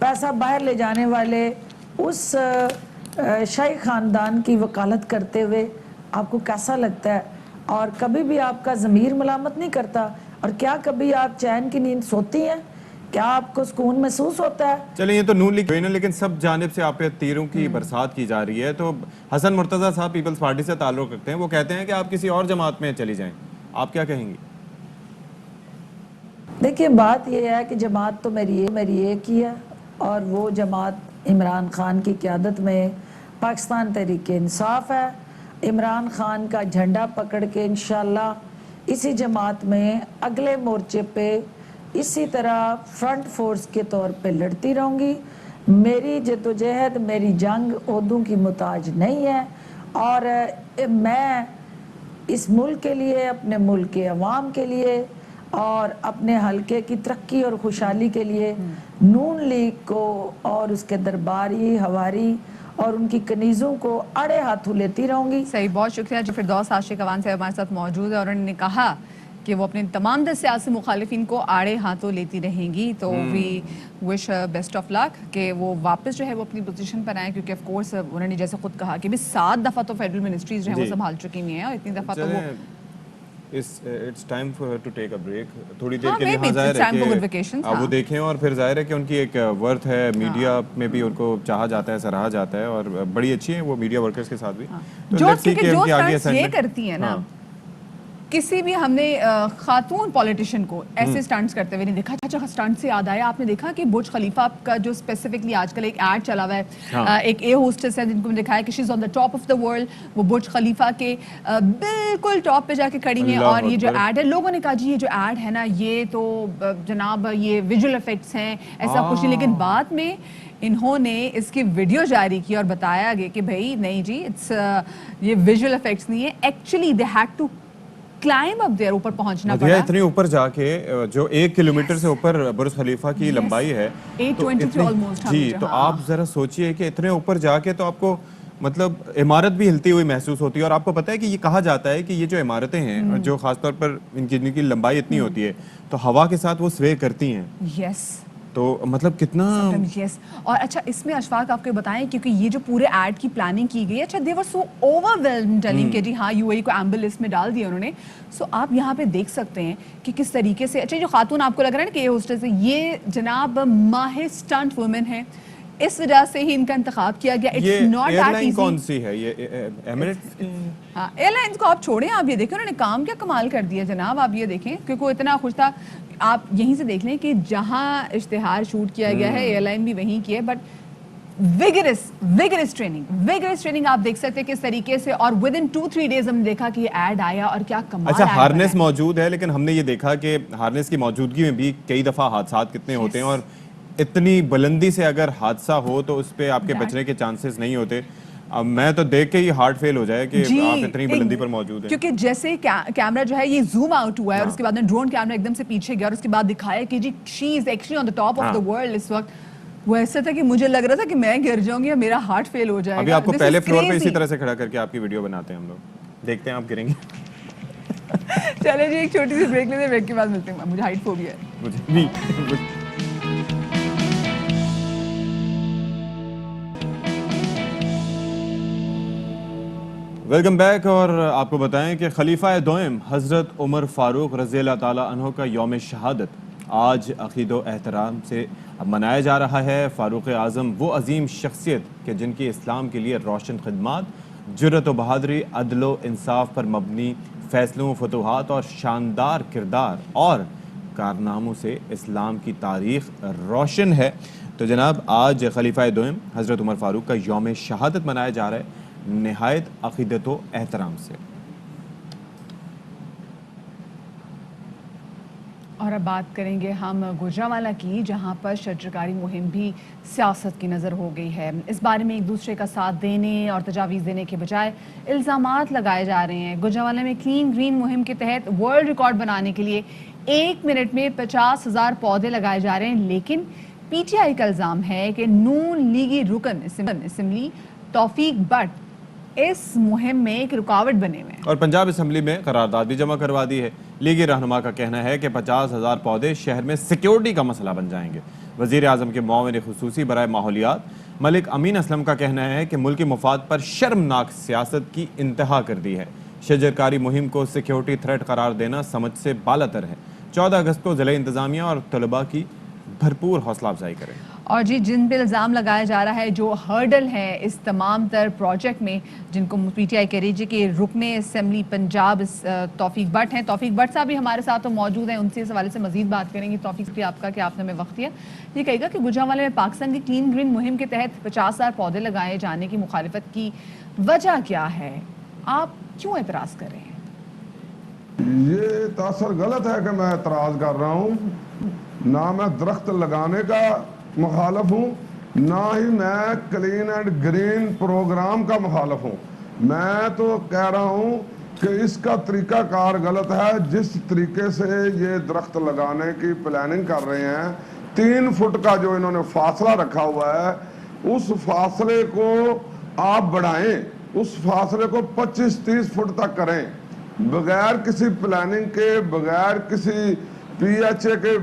S4: पैसा बाहर ले जाने वाले उस शाही ख़ानदान की वकालत करते हुए आपको कैसा लगता है? और कभी भी आपका ज़मीर मलामत नहीं करता? और क्या कभी आप चैन की नींद सोती हैं? क्या आपको सुकून महसूस होता है?
S2: चलिए, ये तो नून लीग हुई ना, लेकिन सब जानिब से आप पे तीरों की बरसात की जा रही है। तो हसन मुर्तज़ा साहब पीपल्स पार्टी से ताल्लुक़ रखते हैं, वो कहते हैं कि आप किसी और जमात में चली जाएं, आप क्या कहेंगी?
S4: देखिए, बात यह है कि जमात तो मेरी एक ही है, और वो जमात इमरान खान की क़यादत में पाकिस्तान तहरीक इंसाफ है। इमरान खान का झंडा पकड़ के इंशाअल्लाह इसी जमात में अगले मोर्चे पे इसी तरह फ्रंट फोर्स के तौर पे लड़ती रहूँगी। मेरी जद्दोजहद, मेरी जंग ओहदों की मुताज नहीं है, और मैं इस मुल्क के लिए, अपने मुल्क के अवाम के लिए और अपने हलके की तरक्की और खुशहाली के लिए नून लीग को और उसके दरबारी हवारी और उनकी कनीज़ों को अड़े हाथों लेती रहूँगी।
S1: सही, बहुत शुक्रिया। जो फिरदौस आशिक अवान से हमारे साथ मौजूद है, और उन्होंने कहा کہ وہ اپنے تمام در سیاسی مخالفین کو آڑے ہاتھوں لیتی رہیں گی. تو وی وش بیسٹ آف لک کہ وہ واپس جو ہے وہ اپنی پوزیشن پر آئیں, کیونکہ آف کورس انہوں نے جیسے خود کہا کہ بھی 7 دفعہ تو فیڈرل منسٹریز جو ہیں وہ سنبھال چکی ہوئی ہیں, اور اتنی دفعہ تو وہ
S2: it's time to take a break, تھوڑی دیر کے
S1: maybe
S2: لیے.
S1: it's
S2: ظاہر
S1: time for good
S2: ہے
S1: vacations,
S2: کہ وہ دیکھیں, اور پھر ظاہر ہے کہ ان کی ایک ورتھ ہے, میڈیا میں بھی ان کو چاہا جاتا ہے, سراہا جاتا ہے, اور بڑی اچھی ہیں وہ میڈیا ورکرز کے ساتھ بھی.
S1: جو یہ کرتی ہیں نا, کسی بھی ہم نے خاتون پولیٹیشین کو ایسے سٹنٹس کرتے ہوئے نہیں دیکھا. اچھا سٹنٹ سے یاد آیا, آپ نے دیکھا کہ برج خلیفہ کا جو اسپیسیفکلی آج کل ایک ایڈ چلا ہوا ہے, ایک اے ہوسٹس ہے جن کو دکھایا ہے کہ she is on the top of the world, وہ برج خلیفہ کے بالکل ٹاپ پہ جا کے کھڑی ہیں, اور یہ جو ایڈ ہے, لوگوں نے کہا جی یہ جو ایڈ ہے نا یہ تو جناب یہ ویژول افیکٹس ہیں, ایسا کچھ نہیں. لیکن بعد میں انہوں نے اس کی ویڈیو جاری کی اور بتایا گیا کہ بھائی نہیں جی, یہ ویژول افیکٹس نہیں ہے, actually they had to climb up there, اوپر پہنچنا پڑا.
S2: اتنی اوپر جا کے جو 1 کلومیٹر سے اوپر برج خلیفہ کی لمبائی ہے,
S1: 823 almost.
S2: جی, تو آپ ذرا سوچئے کہ اتنے اوپر جا کے تو آپ کو مطلب عمارت بھی ہلتی ہوئی محسوس ہوتی ہے. اور آپ کو پتہ ہے کہ یہ کہا جاتا ہے کہ یہ جو عمارتیں ہیں جو خاص طور پر ان کی لمبائی اتنی ہوتی ہے تو ہوا کے ساتھ وہ سوے کرتی ہیں.
S1: یس,
S2: تو مطلب کتنا
S1: یس. اور اچھا اس میں اشفاق آپ کو بتائیں, کیونکہ یہ جو پورے ایڈ کی پلاننگ کی گئی ہے, اچھا دے ور سو اوور ویلمڈ ٹیلنگ کہ جی ہاں یو اے ای کو ایمبر لسٹ میں ڈال دیا انہوں نے. سو آپ یہاں پہ دیکھ سکتے ہیں کہ کس طریقے سے, اچھا جو خاتون آپ کو لگ رہا ہے نا کہ یہ ہوسٹس ہے, یہ جناب ماہر اسٹنٹ وومن ہے, اس وجہ سے ہی ان کا انتخاب کیا گیا.
S2: یہ
S1: it's not
S2: air
S1: that
S2: line
S1: easy.
S2: کون سی ہے یہ ایمریٹس؟
S1: ہاں ایئر لائنس کو آپ چھوڑیں, آپ یہ دیکھیں انہوں نے کام کیا کمال کر دیا جناب. آپ یہ دیکھیں کیونکہ وہ اتنا خوش تھا, آپ یہیں سے دیکھ لیں کہ جہاں اشتہار شوٹ کیا گیا ہے ایئر لائن بھی وہیں کی ہے, بٹ ویگرس ٹریننگ آپ دیکھ سکتے ہیں کس طریقے سے, اور ود ان 2-3 days ہم نے دیکھا کہ یہ ایڈ آیا اور کیا کمال.
S2: اچھا ہارنیس موجود ہے, لیکن ہم نے یہ دیکھا کہ ہارنیس کی موجودگی میں بھی کئی دفعہ حادثات کتنے ہوتے ہیں, اور اتنی بلندی سے اگر حادثہ ہو تو اس پہ آپ کے بچنے کے چانسز نہیں ہوتے. اب میں تو دیکھ کے ہی ہارٹ فیل ہو جائے کہ آپ اتنی بلندی پر موجود ہیں.
S1: کیونکہ جیسے کیمرہ جو ہے یہ زوم آؤٹ ہوا ہے, اور اس کے بعد میں ڈرون کیمرہ ایک دم سے پیچھے گیا, اور اس کے بعد دکھایا کہ جی she is actually on the top of the world. اس وقت وہ ایسا تھا کہ مجھے لگ رہا تھا کہ میں گر جاؤں گی اور میرا ہارٹ فیل ہو جائے گا.
S2: ابھی آپ کو پہلے فلور پہ اسی طرح سے کھڑا کر کے آپ کی ویڈیو بناتے ہیں ہم لوگ, دیکھتے ہیں آپ گریں گے.
S1: چلے جی ایک چھوٹی سی بریک لیتے ہیں, بریک کے بعد ملتے ہیں. مجھے ہائٹ فوبیا ہے.
S2: Welcome back. اور آپ کو بتائیں کہ خلیفہ دوئم حضرت عمر فاروق رضی اللہ تعالیٰ عنہ کا یوم شہادت آج عقید و احترام سے منایا جا رہا ہے. فاروق اعظم وہ عظیم شخصیت کہ جن کی اسلام کے لیے روشن خدمات, جرأت و بہادری, عدل و انصاف پر مبنی فیصلوں, فتوحات اور شاندار کردار اور کارناموں سے اسلام کی تاریخ روشن ہے. تو جناب آج خلیفہ دوئم حضرت عمر فاروق کا یوم شہادت منایا جا رہا ہے نہایت عقیدت و احترام سے.
S1: اور اب بات کریں گے ہم گوجرانوالا کی, جہاں پر شجرکاری مہم بھی سیاست کی نظر ہو گئی ہے. اس بارے میں ایک دوسرے کا ساتھ دینے اور تجاویز دینے کے بجائے الزامات لگائے جا رہے ہیں. گوجرانوالا میں کلین گرین مہم کے تحت ورلڈ ریکارڈ بنانے کے لیے 1 منٹ میں 50,000 پودے لگائے جا رہے ہیں, لیکن پی ٹی آئی کا الزام ہے کہ نون لیگی رکن اسمبلی توفیق بٹ اس مہم میں ایک رکاوٹ بنے ہوئے ہیں,
S2: اور پنجاب اسمبلی میں قرارداد بھی جمع کروا دی ہے. لیگی رہنما کا کہنا ہے کہ 50,000 پودے شہر میں سیکیورٹی کا مسئلہ بن جائیں گے. وزیر اعظم کے معاون خصوصی برائے ماحولیات ملک امین اسلم کا کہنا ہے کہ ملکی مفاد پر شرمناک سیاست کی انتہا کر دی ہے. شجرکاری مہم کو سیکیورٹی تھریٹ قرار دینا سمجھ سے بالاتر ہے. 14 اگست کو ضلع انتظامیہ اور طلباء کی بھرپور حوصلہ افزائی کریں.
S1: اور جی جن پہ الزام لگایا جا رہا ہے, جو ہرڈل ہے اس تمام تر پروجیکٹ میں, جن کو پی ٹی آئی کہہ رہی ہے کہ رکن اسمبلی پنجاب توفیق بٹ ہیں. توفیق بٹ صاحب بھی ہمارے ساتھ تو موجود ہیں, ان سے اس حوالے سے مزید بات کریں گے. توفیق بھی آپ کا کہ آپ نے ہمیں وقت دیا. یہ کہے گا کہ گوجرانوالے میں پاکستان کی کلین گرین مہم کے تحت 50,000 پودے لگائے جانے کی مخالفت کی وجہ کیا ہے, آپ کیوں اعتراض کر رہے ہیں؟
S5: یہ تاثر غلط ہے کہ میں اعتراض کر رہا ہوں. نہ میں درخت لگانے کا مخالف ہوں, نہ ہی میں کلین اینڈ گرین پروگرام کا مخالف ہوں. میں تو کہہ رہا ہوں کہ اس کا طریقہ کار غلط ہے. جس طریقے سے یہ درخت لگانے کی پلاننگ کر رہے ہیں, 3 فٹ کا جو انہوں نے فاصلہ رکھا ہوا ہے, اس فاصلے کو آپ بڑھائیں, اس فاصلے کو 25-30 فٹ تک کریں. बगैर किसी प्लानिंग के, बगैर किसी PHA के,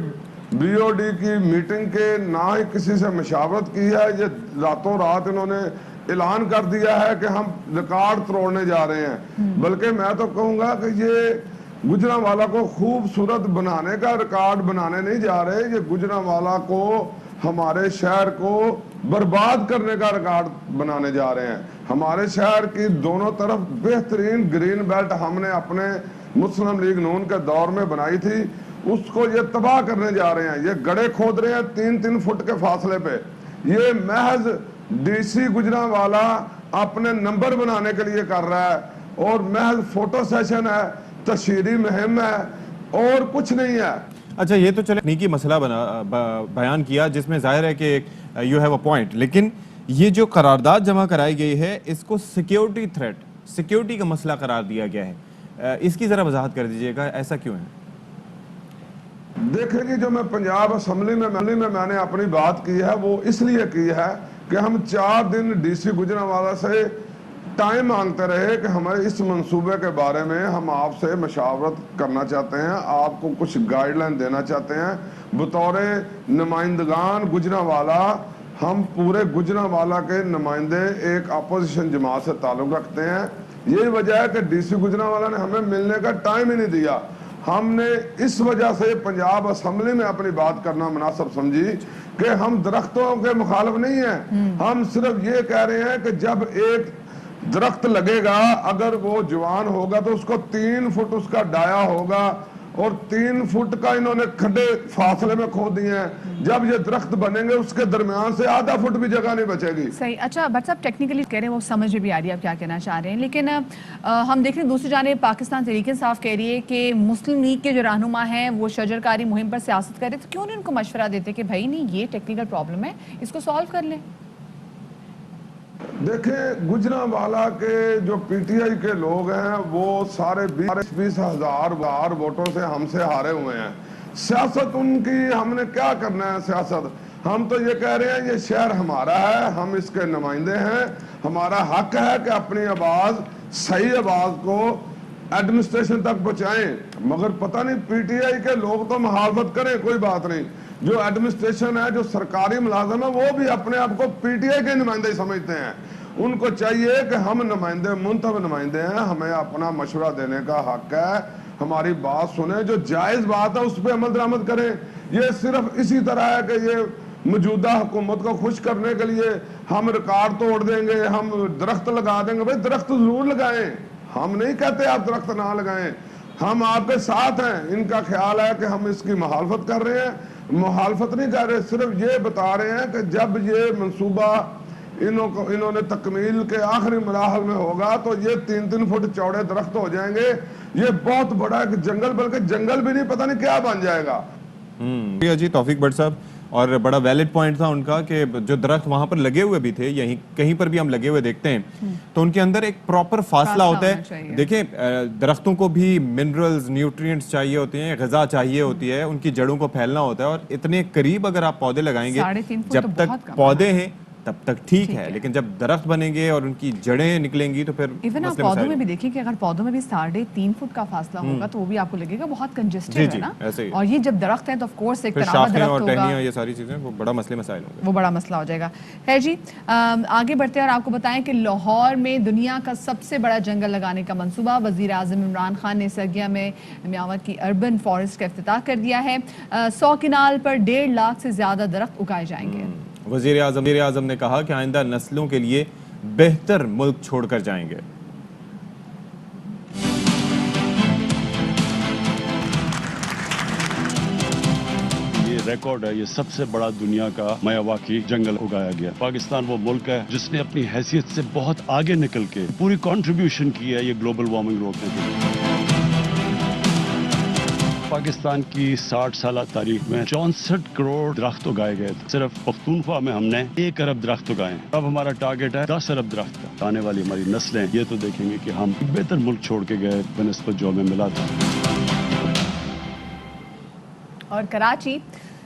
S5: BOD की मीटिंग के, ना ही किसी से मशावरत की है, ये रातों रात इन्होंने ऐलान कर दिया है कि हम रिकॉर्ड तोड़ने जा रहे हैं। बल्कि मैं तो कहूँगा कि ये गुजरांवाला को खूबसूरत बनाने का रिकॉर्ड बनाने नहीं जा रहे, ये गुजरांवाला को, हमारे शहर को बर्बाद करने का रिकॉर्ड बनाने जा रहे हैं। हमारे शहर की दोनों तरफ बेहतरीन ग्रीन बेल्ट हमने अपने मुस्लिम लीग नून के दौर में बनाई थी, उसको ये तबाह करने जा रहे हैं। ये गड्ढे खोद रहे हैं 3-3 फुट के फासले पे। ये महज DC गुजरांवाला अपने नंबर बनाने के लिए कर रहा है, और महज फोटो सेशन है, तशहीरी मुहिम है, और कुछ नहीं है।
S2: अच्छा, ये तो चले तकनीकी मसला बयान किया, जिसमें जाहिर है कि यू हैव अ पॉइंट, लेकिन ये जो करारदाद जमा कराई गई है, इसको सिक्योरिटी थ्रेट, सिक्योरिटी का मसला करार दिया गया है, इसकी ज़रा वजाहत कर दीजिएगा, ऐसा क्यों है?
S5: देखिए जी, जो मैं पंजाब असम्बली में मैंने अपनी बात की है, वो इसलिए की है कि हम 4 दिन DC गुजरांवाला से टाइम मांगते रहे कि हमारे इस मंसूबे के बारे में हम आपसे मशावरत करना चाहते हैं, आपको कुछ गाइडलाइन देना चाहते हैं। बतौर नुमाइंदगान गुजरांवाला, हम पूरे गुजरांवाला के नुमाइंदे एक अपोजिशन जमात से ताल्लुक़ रखते हैं। यही वजह है कि DC गुजरांवाला ने हमें मिलने का टाइम ही नहीं दिया। हमने इस वजह से पंजाब असम्बली में अपनी बात करना मुनासिब समझी कि हम दरख्तों के मुखालिफ नहीं हैं, हम सिर्फ ये कह रहे हैं कि जब एक दरख्त लगेगा, अगर वो जवान होगा तो उसको 3 फुट उसका डाया होगा, और 3 फुट का इन्होंने खड्डे फासले में खोद दिए हैं। जब ये दरख्त बनेंगे उसके दरमियान से आधा फुट भी जगह नहीं बचेगी।
S1: सही। अच्छा भट्ट साहब, टेक्निकली कह रहे हैं, वो समझ में भी आ रही है आप क्या कहना चाह रहे हैं, लेकिन हम देख रहे हैं दूसरी जानिब पाकिस्तान तहरीक इंसाफ कह रही है कि मुस्लिम लीग के जो रहनुमा हैं वो शजरकारी मुहिम पर सियासत कर रहे, तो क्यों नहीं उनको मशवरा देते कि भाई नहीं, ये टेक्निकल प्रॉब्लम है, इसको सॉल्व कर लें?
S5: देखें, गुजरांवाला के जो PTI के लोग हैं वो सारे 20 हजार वोटों से हमसे हारे हुए हैं। सियासत उनकी हमने क्या करना है सियासत? हम तो ये कह रहे हैं ये शहर हमारा है, हम इसके नुमाइंदे हैं, हमारा हक है कि अपनी आवाज़, सही आवाज़ को एडमिनिस्ट्रेशन तक पहुँचाएं। मगर पता नहीं PTI के लोग तो मुखालफत करें, कोई बात नहीं, जो एडमिनिस्ट्रेशन है, जो सरकारी मुलाजिम है, वो भी अपने आप को PTI के नुमाइंदे समझते हैं। उनको चाहिए कि हम नुमाइंदे, मुंतब नुमाइंदे हैं, हमें अपना मशवरा देने का हक है, हमारी बात सुने, जो जायज़ बात है उस पर अमल दरामद करें। ये सिर्फ इसी तरह है कि ये मौजूदा हुकूमत को खुश करने के लिए हम रिकॉर्ड तोड़ देंगे, हम दरख्त लगा देंगे। भाई दरख्त जरूर लगाएं, हम नहीं कहते आप दरख्त ना लगाएं, हम आपके साथ हैं। इनका ख्याल है कि हम इसकी मुखालफत कर रहे हैं, मुखालफत नहीं कर रहे, सिर्फ ये बता रहे हैं कि जब ये मंसूबा इन्होंने तकमील के आखिरी मराहल में होगा तो ये 3-3 फुट चौड़े दरख्त हो जाएंगे। ये बहुत बड़ा एक जंगल, बल्कि जंगल भी नहीं, पता नहीं क्या बन जाएगा।
S2: जी तौफीक भट्ट साहब, और बड़ा वैलिड पॉइंट था उनका कि जो दरख्त वहां पर लगे हुए भी थे, यहीं कहीं पर भी हम लगे हुए देखते हैं, तो उनके अंदर एक प्रॉपर फासला होता है। देखिए, दरख्तों को भी मिनरल्स, न्यूट्रिएंट्स चाहिए होते हैं, ग़िज़ा चाहिए होती है, उनकी जड़ों को फैलना होता है, और इतने करीब अगर आप पौधे लगाएंगे, जब तक पौधे हैं तब तक ठीक है, लेकिन जब दरख्त बनेंगे और उनकी जड़ें निकलेंगी तो फिर
S1: इवन आप पौधों में भी देखिए कि अगर पौधों में भी 3.5 फुट का फासला होगा तो वो भी आपको लगेगा बहुत कंजेस्टेड है ना। और ये जब दरख्त है तो ऑफ कोर्स एक तनाव दरख्त होगा,
S2: ये सारी चीजें वो बड़ा मसाइल होंगे,
S1: वो बड़ा मसला हो जाएगा। खैर जी, आगे बढ़ते हैं और आपको बताएं कि लाहौर में दुनिया का सबसे बड़ा जंगल लगाने का मंसूबा, वजीर आज़म इमरान खान ने सरगिया में म्यावत की अर्बन फॉरेस्ट का इफ्तिताह कर दिया है। 100 किनाल पर 1.5 लाख से ज्यादा दरख्त उगाए जाएंगे।
S2: वज़ीर आज़म ने कहा कि आइंदा नस्लों के लिए बेहतर मुल्क छोड़कर जाएंगे।
S6: ये रिकॉर्ड है, ये सबसे बड़ा दुनिया का मियावाकी जंगल उगाया गया। पाकिस्तान वो मुल्क है जिसने अपनी हैसियत से बहुत आगे निकल के पूरी कंट्रीब्यूशन की है ये ग्लोबल वार्मिंग रोकने के लिए। पाकिस्तान की 60 साल तारीख में 64 करोड़ दरख्त उगाए गए थे। सिर्फ पख्तूनख्वा में हमने 1 अरब दरख्त उगाए। अब हमारा टारगेट है 10 अरब दरख्त का। आने वाली हमारी नस्लें ये तो देखेंगे कि हम एक बेहतर मुल्क छोड़ के गए बनिस्बत जो हमें मिला था।
S1: और कराची,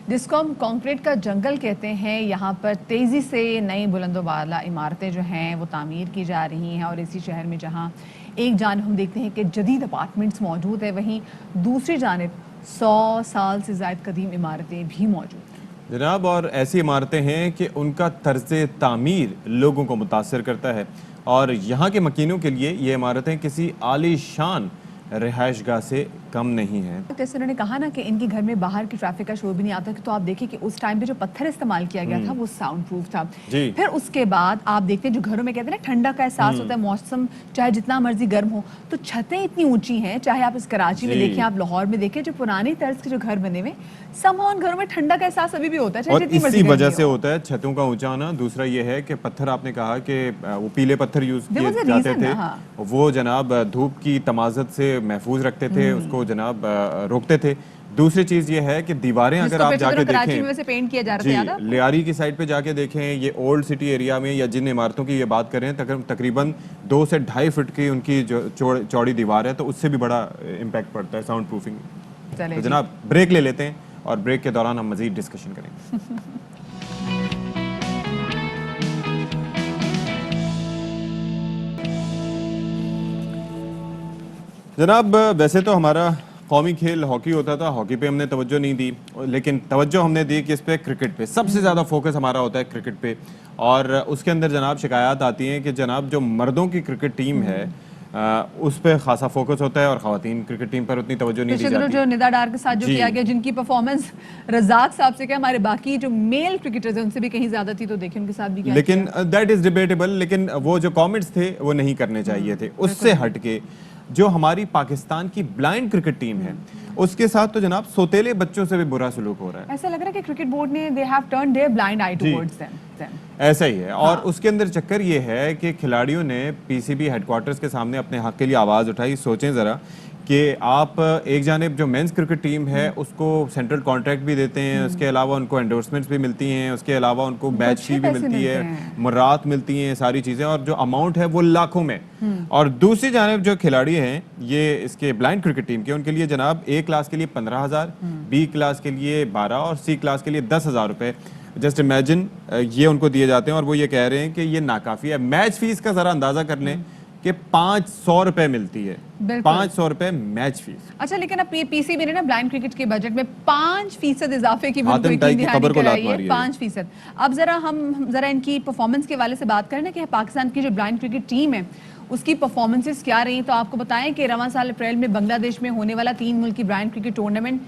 S1: जिसको हम कंक्रीट का जंगल कहते हैं, यहाँ पर तेज़ी से नई बुलंदोबाला इमारतें जो हैं वो तामीर की जा रही हैं, और इसी शहर में जहाँ ایک جانب ہم دیکھتے ہیں کہ جدید اپارٹمنٹس موجود ہیں, وہیں دوسری جانب 100 سال سے زائد قدیم عمارتیں بھی موجود ہیں
S2: جناب, اور ایسی عمارتیں ہیں کہ ان کا طرز تعمیر لوگوں کو متاثر کرتا ہے, اور یہاں کے مکینوں کے لیے یہ عمارتیں کسی عالی شان رہائش گاہ سے کم نہیں ہیں.
S1: جیسے انہوں نے کہا نا کہ ان کے گھر میں باہر کی ٹریفک کا شور بھی نہیں آتا, تو آپ دیکھیں کہ اس ٹائم پہ جو پتھر استعمال کیا گیا تھا وہ ساؤنڈ پروف تھا. پھر اس کے بعد آپ دیکھتے ہیں جو گھروں میں کہتے ہیں نا ٹھنڈا کا احساس ہوتا ہے, موسم چاہے جتنا مرضی گرم ہو, تو چھتیں اتنی اونچی ہیں, چاہے آپ اس کراچی میں دیکھیں, آپ لاہور میں دیکھیں, جو پرانی طرز کے جو گھر بنے ہوئے سمہاؤ ان گھروں میں ٹھنڈا کا احساس ابھی بھی ہوتا ہے,
S2: اور اسی وجہ سے ہوتا ہے چھتوں کا اونچا ہونا. دوسرا یہ ہے کہ پتھر, آپ نے کہا کہ وہ پیلے پتھر یوز کیے جاتے تھے, وہ جناب دھوپ کی تمازت سے محفوظ رکھتے تھے, اس کو جناب روکتے تھے. دوسری چیز یہ ہے کہ دیواریں اگر آپ جا کے دیکھیں, جی لیاری کی سائڈ پہ جا کے دیکھیں, یہ اولڈ سٹی ایریا میں یا جن عمارتوں کی یہ بات کریں تقریباً 2 سے 2.5 فٹ کی ان کی جو چوڑی دیوار ہے, تو اس سے بھی بڑا امپیکٹ پڑتا ہے ساؤنڈ پروفنگ. تو جناب بریک لے لیتے ہیں اور بریک کے دوران ہم مزید ڈسکشن کریں گے. جناب ویسے تو ہمارا قومی کھیل ہاکی ہوتا تھا, ہاکی پہ ہم نے توجہ نہیں دی, لیکن توجہ ہم نے دی کہ اس پہ کرکٹ پہ سب سے زیادہ فوکس ہمارا ہوتا ہے کرکٹ پہ. اور اس کے اندر جناب شکایات آتی ہیں کہ جناب جو مردوں کی کرکٹ ٹیم ہے اس پہ خاصا فوکس ہوتا ہے اور خواتین کرکٹ ٹیم پر اتنی توجہ نہیں دی جاتی.
S1: جو ندا ڈار کے ساتھ جو کیا گیا, جن کی پرفارمنس رزاق صاحب سے کہ ہمارے باقی جو میل کرکٹرز ہیں ان سے بھی کہیں زیادہ تھی, تو دیکھیں ان کے ساتھ بھی کیا,
S2: لیکن دیٹ از ڈیبیٹیبل. لیکن وہ جو کامنٹس تھے وہ نہیں کرنے چاہیے تھے. اس سے ہٹ کے جو ہماری پاکستان کی بلائنڈ کرکٹ ٹیم ہے اس کے ساتھ تو جناب سوتیلے بچوں سے بھی برا سلوک ہو رہا ہے.
S1: ایسا لگ رہا ہے کہ کرکٹ بورڈ نے they have turned their blind eye towards them.
S2: ایسا ہی ہے. اور اس کے اندر چکر یہ ہے کہ کھلاڑیوں نے پی سی بی ہیڈ کوارٹرز کے سامنے اپنے حق کے لیے آواز اٹھائی. سوچیں ذرا کہ آپ ایک جانب جو مینس کرکٹ ٹیم ہے اس کو سینٹرل کانٹریکٹ بھی دیتے ہیں, اس کے علاوہ ان کو انڈورسمنٹس بھی ملتی ہیں, اس کے علاوہ ان کو بیچ فی بھی ملتی ہے, مرات ملتی ہیں, ساری چیزیں, اور جو اماؤنٹ ہے وہ لاکھوں میں. اور دوسری جانب جو کھلاڑی ہیں یہ اس کے بلائنڈ کرکٹ ٹیم کے, ان کے لیے جناب اے کلاس کے لیے 15,000, بی کلاس کے لیے 12 اور سی کلاس کے لیے 10,000 روپے. جسٹ امیجن یہ ان کو دیے جاتے ہیں, اور وہ یہ کہہ رہے ہیں کہ یہ ناکافی ہے. میچ فیس کا ذرا اندازہ کر لیں کہ 500 روپے ملتی ہے, 500 روپے میچ فیس.
S1: اچھا, لیکن اب پی سی بی نے نا بلائنڈ کرکٹ کے بجٹ میں 5% اضافے کی بھی خبر کرائی ہے, 5%. اب ذرا ان کی پرفارمنس کے حوالے سے بات کریں نا کہ پاکستان کی جو بلائنڈ کرکٹ ٹیم ہے اس کی پرفارمنسز کیا رہی. تو آپ کو بتائیں کہ رواں سال اپریل میں بنگلہ دیش میں ہونے والا 3 ملکی blind cricket tournament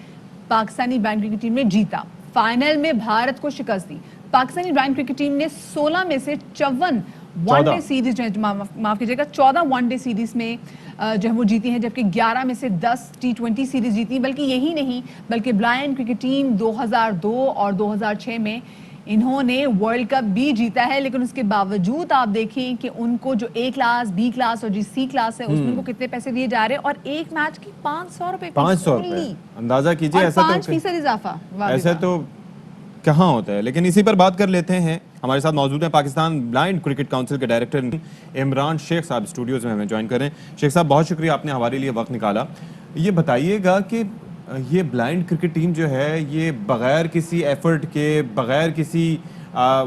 S1: Pakistani blind cricket team نے جیتا, فائنل میں بھارت کو شکست دی. پاکستانی بلائنڈ کرکٹ ٹیم نے 16 میں سے 54 ون ڈے سیریز, معاف کیجیے گا 14 ون ڈے سیریز میں جو ہے وہ جیتی ہیں, جبکہ 11 میں سے 10 T20 سیریز جیتی. بلکہ یہی نہیں, بلکہ بلائنڈ کرکٹ ٹیم 2002 اور 2006 میں انہوں نے ورلڈ کپ بھی جیتا ہے. لیکن اس کے باوجود آپ دیکھیں کہ ان کو جو اے کلاس, بی کلاس اور جو سی کلاس ہے اس میں ان کو کتنے پیسے دیے جا رہے ہیں, اور ایک میچ کی 500 روپے.
S2: 500 روپے اندازہ کیجیے, ایسا تو
S1: 5% اضافہ,
S2: ایسا تو کہاں ہوتا ہے. لیکن اسی پر بات کر لیتے ہیں. ہمارے ساتھ موجود ہیں پاکستان بلائنڈ کرکٹ کونسل کے ڈائریکٹر عمران شیخ صاحب, اسٹوڈیوز میں ہمیں جوائن کر رہے ہیں. شیخ صاحب بہت شکریہ, آپ نے ہمارے لیے وقت نکالا. یہ بتائیے گا کہ یہ بلائنڈ کرکٹ ٹیم جو ہے یہ بغیر کسی ایفرٹ کے, بغیر کسی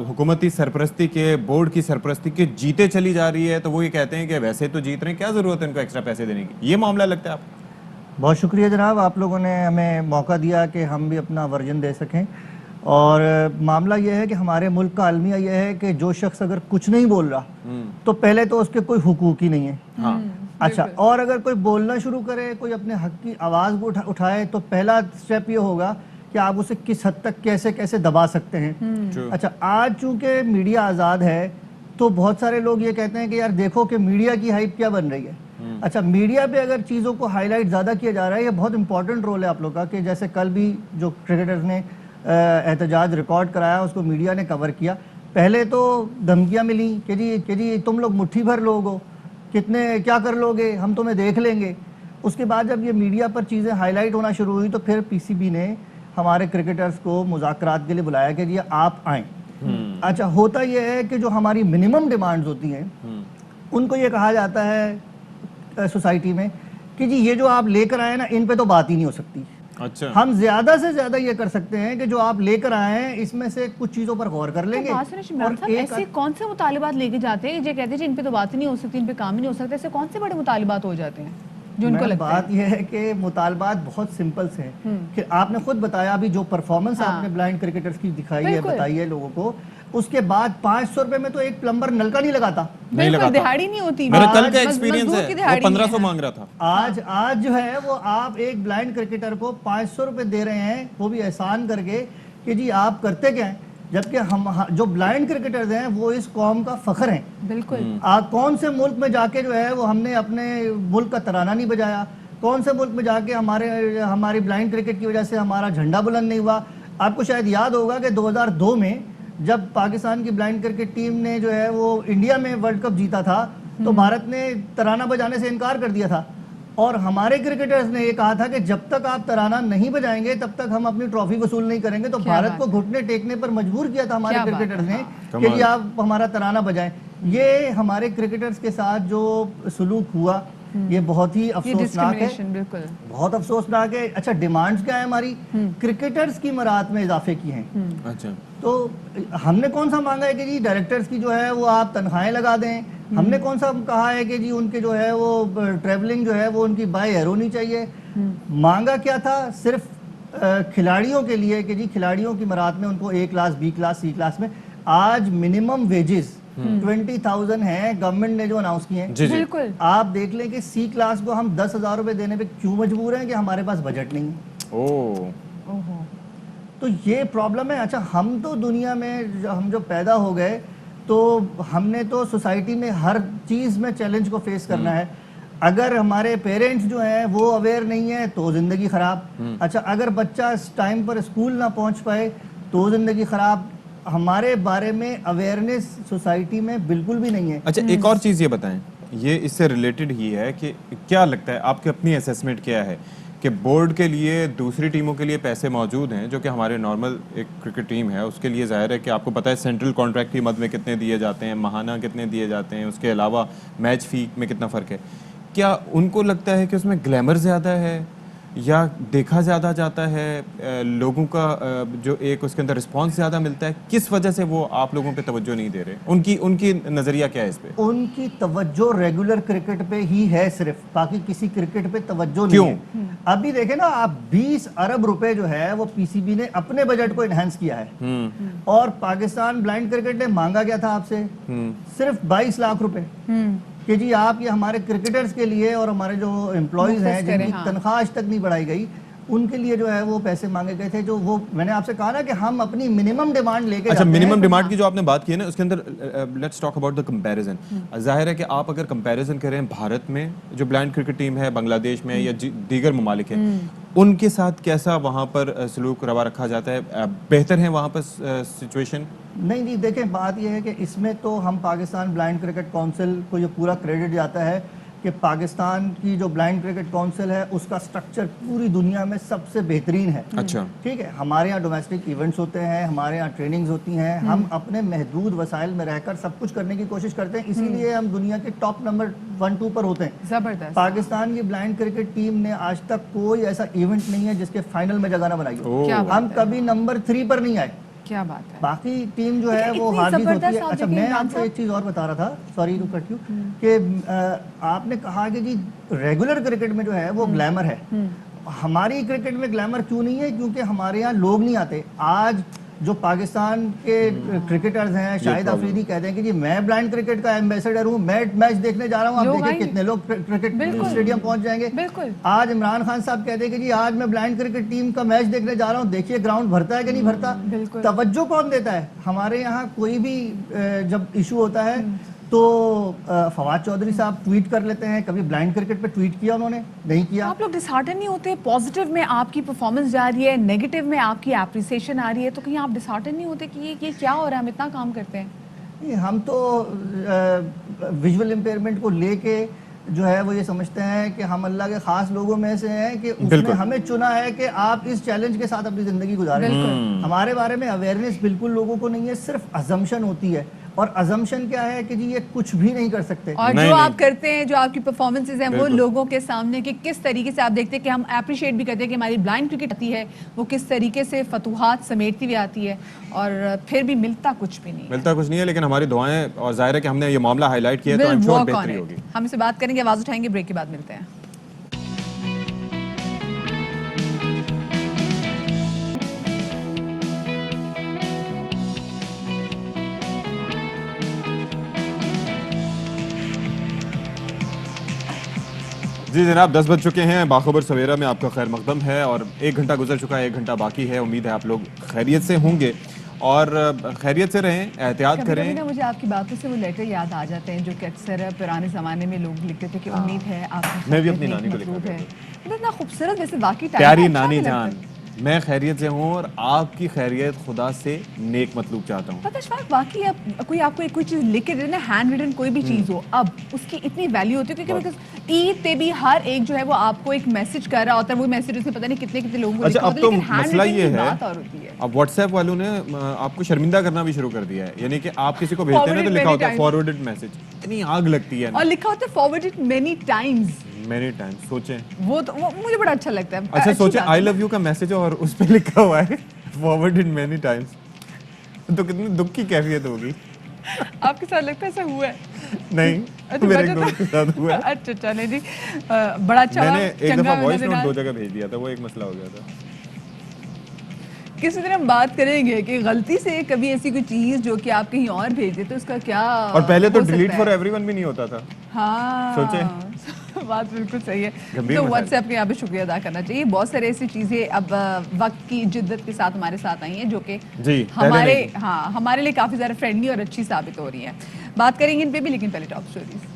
S2: حکومتی سرپرستی کے, بورڈ کی سرپرستی کے جیتے چلی جا رہی ہے, تو وہ یہ کہتے ہیں کہ ویسے تو جیت رہے ہیں, کیا ضرورت ہے ان کو ایکسٹرا پیسے دینے کی, یہ معاملہ لگتا ہے آپ کو؟
S7: بہت شکریہ جناب, آپ لوگوں نے ہمیں موقع دیا کہ ہم بھی اپنا ورژن دے سکیں. اور معاملہ یہ ہے کہ ہمارے ملک کا المیہ یہ ہے کہ جو شخص اگر کچھ نہیں بول رہا تو پہلے تو اس کے کوئی حقوق ہی نہیں ہے. اچھا, اور اگر کوئی بولنا شروع کرے, کوئی اپنے حق کی آواز اٹھائے, تو پہلا سٹیپ یہ ہوگا کہ آپ اسے کس حد تک کیسے دبا سکتے ہیں. اچھا, آج چونکہ میڈیا آزاد ہے تو بہت سارے لوگ یہ کہتے ہیں کہ یار دیکھو کہ میڈیا کی ہائپ کیا بن رہی ہے. اچھا, میڈیا پہ اگر چیزوں کو ہائی لائٹ زیادہ کیا جا رہا ہے, یہ بہت امپورٹنٹ رول ہے آپ لوگ کا. کہ جیسے کل بھی جو کرکٹرز نے احتجاج ریکارڈ کرایا اس کو میڈیا نے کور کیا. پہلے تو دھمکیاں ملیں کہ جی تم لوگ مٹھی بھر لوگ ہو, کتنے کیا کر لو گے, ہم تمہیں دیکھ لیں گے. اس کے بعد جب یہ میڈیا پر چیزیں ہائی لائٹ ہونا شروع ہوئی تو پھر پی سی بی نے ہمارے کرکٹرز کو مذاکرات کے لیے بلایا کہ جی آپ آئیں. اچھا, ہوتا یہ ہے کہ جو ہماری منیمم ڈیمانڈز ہوتی ہیں ان کو یہ کہا جاتا ہے سوسائٹی میں کہ جی یہ جو آپ لے کر آئے نا ان پہ تو بات ہی نہیں ہو سکتی.
S2: अच्छा।
S7: हम ज्यादा से ज्यादा ये कर सकते हैं कि जो आप लेकर आए हैं इसमें से कुछ चीजों पर गौर कर लेंगे।
S1: तो इमरान साहब ऐसे कौन से मुतालिबात लेके जाते हैं जो कहते हैं जी इन पे तो बात ही नहीं हो सकती, इन पे काम ही नहीं हो सकता, ऐसे कौन से बड़े मुतालिबात हो जाते हैं जो उनको लगता है?
S7: बात यह है कि मुतालबात बहुत सिंपल से हैं कि आपने खुद बताया अभी जो परफॉर्मेंस आपने ब्लाइंड क्रिकेटर्स की दिखाई है, बताई है लोगों को, उसके बाद 500 रुपए में तो एक प्लम्बर नलका नहीं लगाता,
S2: नहीं लगाता,
S1: दिहाड़ी नहीं होती।
S2: मेरा कल का एक्सपीरियंस है, वो 1500 मांग रहा था।
S7: आज जो है वो आप एक ब्लाइंड क्रिकेटर को 500 रुपए दे रहे हैं, वो भी एहसान करके कि जी आप करते क्या हैं, जबकि हम जो ब्लाइंड क्रिकेटर्स हैं वो इस कौम का फख्र हैं।
S1: बिल्कुल।
S7: कौन से मुल्क में जाके जो है वो हमने अपने मुल्क का तराना नहीं बजाया, कौन से मुल्क में जाके हमारी ब्लाइंड क्रिकेट की वजह से हमारा झंडा बुलंद नहीं हुआ। आपको शायद याद होगा कि 2002 में जब पाकिस्तान की ब्लाइंड क्रिकेट टीम ने जो है वो इंडिया में वर्ल्ड कप जीता था तो भारत ने तराना बजाने से इनकार कर दिया था, और हमारे क्रिकेटर्स ने ये कहा था कि जब तक आप तराना नहीं बजाएंगे तब तक हम अपनी ट्रॉफी वसूल नहीं करेंगे। तो भारत को घुटने टेकने पर मजबूर किया था हमारे क्रिकेटर्स ने कि जी आप हमारा तराना बजाएं। ये हमारे क्रिकेटर्स के साथ जो सलूक हुआ ये बहुत ही अफसोसनाक है, बहुत अफसोसनाक है। अच्छा, डिमांड्स क्या है हमारी? क्रिकेटर्स की मरात में इजाफे की हैं।
S2: अच्छा,
S7: तो हमने कौन सा मांगा है कि जी डायरेक्टर्स की जो है वो आप तनख्वाहें लगा दें, हमने कौन सा कहा है कि जी उनके जो है वो ट्रैवलिंग जो है वो उनकी बाय एयर होनी चाहिए। मांगा क्या था? सिर्फ खिलाड़ियों के लिए कि जी खिलाड़ियों की मरात में उनको A class, B class, C class में आज मिनिमम वेजेस 20,000 है, गवर्नमेंट ने जो अनाउंस किए हैं।
S1: बिल्कुल।
S7: आप देख लें कि C क्लास को हम 10,000 रुपए देने पे क्यों मजबूर हैं कि हमारे पास बजट नहीं है।
S2: ओह,
S7: तो ये प्रॉब्लम है। अच्छा, हम तो दुनिया में हम जो पैदा हो गए तो हमने तो सोसाइटी में हर चीज़ में चैलेंज को फेस करना है। अगर हमारे पेरेंट्स जो हैं वो अवेयर नहीं है तो ज़िंदगी ख़राब। अच्छा, अगर बच्चा टाइम पर स्कूल ना पहुंच पाए तो ज़िंदगी ख़राब। हमारे बारे में अवेयरनेस सोसाइटी में बिल्कुल भी नहीं है।
S2: अच्छा, एक और चीज़ ये बताएं, ये इससे रिलेटेड ही है कि क्या लगता है आपकी अपनी असेसमेंट क्या है कि बोर्ड के लिए दूसरी टीमों के लिए पैसे मौजूद हैं जो कि हमारे नॉर्मल एक क्रिकेट टीम है उसके लिए ज़ाहिर है कि आपको पता है सेंट्रल कॉन्ट्रैक्ट की मद में कितने दिए जाते हैं, माहाना कितने दिए जाते हैं, उसके अलावा मैच फ़ी में कितना फ़र्क है। क्या उनको लगता है कि उसमें ग्लैमर ज़्यादा है या देखा ज़्यादा जाता है, लोगों का जो एक उसके अंदर रिस्पांस ज़्यादा मिलता है, किस वजह से वो आप लोगों पे तवज्जो नहीं दे रहे? उनकी नज़रिया क्या है इस पे?
S7: उनकी तवज्जो रेगुलर क्रिकेट पे ही है सिर्फ, बाकी किसी क्रिकेट पे तवज्जो नहीं है। अभी देखें ना आप, 20 अरब रुपए जो है वो पीसीबी ने अपने बजट को इनहेंस किया है, और पाकिस्तान ब्लाइंड क्रिकेट ने मांगा क्या था आपसे? सिर्फ 22 लाख रुपए कि जी आप ये हमारे क्रिकेटर्स के लिए और हमारे जो एम्प्लॉयज हैं जिनकी तनख्वाह आज तक नहीं बढ़ाई गई उनके लिए जो है वो पैसे मांगे गए थे। जो वो मैंने आपसे कहा ना कि हम अपनी मिनिमम डिमांड लेके
S2: अच्छा, मिनिमम डिमांड की जो आपने बात की है ना उसके अंदर let's talk about the comparison. जाहिर है कि आप अगर कंपैरिजन करें भारत में जो ब्लाइंड क्रिकेट टीम है, बांग्लादेश में या दीगर ममालिक हैं, उनके साथ कैसा वहाँ पर सलूक रवा रखा जाता है? बेहतर है वहाँ पर सिचुएशन?
S7: नहीं जी, देखें बात यह है कि इसमें तो हम पाकिस्तान ब्लाइंड क्रिकेट काउंसिल को ये पूरा क्रेडिट जाता है कि पाकिस्तान की जो ब्लाइंड क्रिकेट काउंसिल है उसका स्ट्रक्चर पूरी दुनिया में सबसे बेहतरीन है।
S2: अच्छा, ठीक
S7: है, हमारे यहाँ डोमेस्टिक इवेंट्स होते हैं, हमारे यहाँ ट्रेनिंग्स होती हैं, हम अपने महदूद वसाइल में रहकर सब कुछ करने की कोशिश करते हैं, इसीलिए हम दुनिया के टॉप नंबर 1-2 पर होते हैं।
S1: जबरदस्त।
S7: पाकिस्तान की ब्लाइंड क्रिकेट टीम ने आज तक कोई ऐसा इवेंट नहीं है जिसके फाइनल में जगह ना बनाई हो। हम कभी नंबर 3 पर नहीं आए।
S1: क्या बात है।
S7: बाकी टीम जो है वो हार जीत होती है। अच्छा, मैं आपको एक चीज और बता रहा था, सॉरी टू कट यू, कि आपने कहा कि जी रेगुलर क्रिकेट में जो है वो ग्लैमर है। हमारी क्रिकेट में ग्लैमर क्यों नहीं है? क्योंकि हमारे यहाँ लोग नहीं आते। आज जो पाकिस्तान के क्रिकेटर्स हैं, शाहिद अफरीदी कहते हैं कि जी मैं ब्लाइंड क्रिकेट का एम्बेसडर हूँ, मैं मैच देखने जा रहा हूँ, आप देखिए कितने लोग क्रिकेट स्टेडियम पहुंच जाएंगे। आज इमरान खान साहब कहते हैं कि जी आज मैं ब्लाइंड क्रिकेट टीम का मैच देखने जा रहा हूँ, देखिए ग्राउंड भरता है कि नहीं भरता। तवज्जो कौन देता है? हमारे यहाँ कोई भी जब इशू होता है तो फवाद चौधरी साहब ट्वीट कर लेते हैं, कभी ब्लाइंड क्रिकेट पे ट्वीट किया उन्होंने? नहीं किया।
S1: आप लोग डिसहार्टन नहीं होते? पॉजिटिव में आपकी परफॉर्मेंस जा रही है, नेगेटिव में आपकी एप्रिसिएशन आ रही है, तो कहीं आप डिसहार्टन नहीं होते कि ये क्या हो रहा है, हम इतना काम करते हैं?
S7: नहीं, हम तो विजुअल इम्पेयरमेंट को लेके जो है वो ये समझते हैं कि हम अल्लाह के खास लोगों में से हैं कि उसने हमें चुना है कि आप इस चैलेंज के साथ अपनी जिंदगी गुजारें। हमारे बारे में अवेयरनेस बिल्कुल लोगों को नहीं है, सिर्फ अजम्पशन होती है। اور ازمپشن کیا ہے کہ جی یہ کچھ بھی نہیں کر سکتے.
S1: اور جو آپ کرتے ہیں, جو آپ کی پرفارمنسز ہیں وہ لوگوں کے سامنے کہ کس طریقے سے آپ دیکھتے ہیں کہ ہم اپریشیٹ بھی کرتے ہیں کہ ہماری بلائنڈ کرکٹ آتی ہے وہ کس طریقے سے فتوحات سمیٹتی ہوئی آتی ہے اور پھر بھی ملتا کچھ بھی نہیں
S2: ہے, لیکن ہماری دعائیں, اور ظاہر ہے کہ ہم نے یہ معاملہ ہائی لائٹ کیا تو I'm sure بہتری ہوگی.
S1: ہم اس سے بات کریں گے, آواز اٹھائیں گے, بریک کے بعد ملتے ہیں.
S2: جی جناب, 10 بج چکے ہیں. باخبر سویرا میں آپ کا خیر مقدم ہے اور 1 گھنٹہ گزر چکا ہے, 1 گھنٹہ باقی ہے. امید ہے آپ لوگ خیریت سے ہوں گے اور خیریت سے رہیں, احتیاط کریں.
S1: کبھی مجھے آپ کی باتوں سے وہ لیٹر یاد آ جاتے ہیں جو کہ اکثر پرانے زمانے میں لوگ لکھتے تھے کہ امید ہے آپ کی
S2: میں بھی اپنی نانی کو لکھا
S1: ہے. اتنا خوبصورت ویسے واقعی
S2: پیاری نانی جان, میں خیریت سے ہوں اور آپ کی خیریت خدا سے نیک مطلوب چاہتا ہوں.
S1: پتہ شفاق, واقعی اب کوئی آپ کو کوئی چیز لکھ کے دے نا, ہینڈ ریٹن کوئی بھی چیز ہو, اب اس کی اتنی ویلیو ہوتی ہے کیونکہ عید پہ بھی ہر ایک جو ہے وہ آپ کو ایک میسج کر رہا ہوتا ہے, وہ میسج اس میں پتہ نہیں کتنے کتنے لوگوں کو لکھا ہوتا ہے, لیکن ہینڈ ریٹن کی بات اور ہوتی ہے.
S2: اب واٹس ایپ والوں نے آپ کو شرمندہ کرنا بھی شروع کر دیا ہے, یعنی کہ آپ کسی کو بھیجتے ہیں تو لکھا ہوتا ہے فارورڈڈ میسج, اتنی آگ لگتی ہے
S1: اور لکھا ہوتا ہے فارورڈڈ مینی ٹائمز.
S2: Many Times. سوچیں,
S1: وہ تو مجھے بڑا اچھا لگتا ہے.
S2: اچھا سوچیں, آئی لو یو کا میسج اور اس پہ لکھا ہوا ہے فارورڈڈ مینی ٹائمز, تو کتنی دکھ کی کیفیت ہوگی.
S1: آپ کے ساتھ لگتا ہے ایسا ہوا ہے؟
S2: نہیں, میرے دوست کے ساتھ ہوا ہے.
S1: اچھا چلے جی, بڑا اچھا.
S2: میں نے ایک دفعہ وائس نوٹ 2 جگہ بھیج دیا تھا, وہ ایک مسئلہ ہو گیا تھا.
S1: کسی دن ہم بات کریں گے کہ غلطی سے کبھی ایسی کوئی چیز جو کہ آپ کہیں اور بھیج دیتے اس کا کیا,
S2: اور پہلے تو ڈیلیٹ فار ایوری ون بھی نہیں ہوتا تھا.
S1: ہاں
S2: سوچیں,
S1: بات بالکل صحیح ہے. تو واٹس ایپ کے یہاں پہ شکریہ ادا کرنا چاہیے. بہت سارے ایسی چیزیں اب وقت کی جدت کے ساتھ ہمارے ساتھ آئی ہیں جو کہ ہمارے لیے کافی زیادہ فرینڈلی اور اچھی ثابت ہو رہی ہیں. بات کریں گے ان پہ بھی, لیکن پہلے ٹاپ اسٹوریز.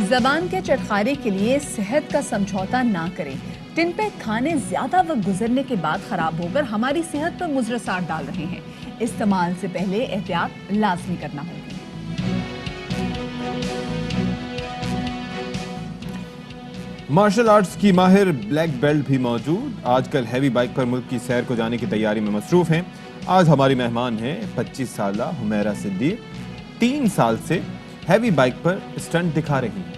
S1: زبان کے چٹخارے کے لیے صحت کا سمجھوتا نہ کریں. ٹن پیک کھانے زیادہ وقت گزرنے کے بعد خراب ہو کر ہماری صحت پر مضر اثرات ڈال رہے ہیں. استعمال سے پہلے احتیاط لازمی کرنا ہوگی.
S2: مارشل آرٹس کی ماہر بلیک بیلٹ بھی موجود. آج کل ہیوی بائک پر ملک کی سیر کو جانے کی تیاری میں مصروف ہیں. آج ہماری مہمان ہیں 25 سالہ حمیرہ صدیق. 3 سال سے ہیوی بائک پر اسٹنٹ دکھا رہی ہیں.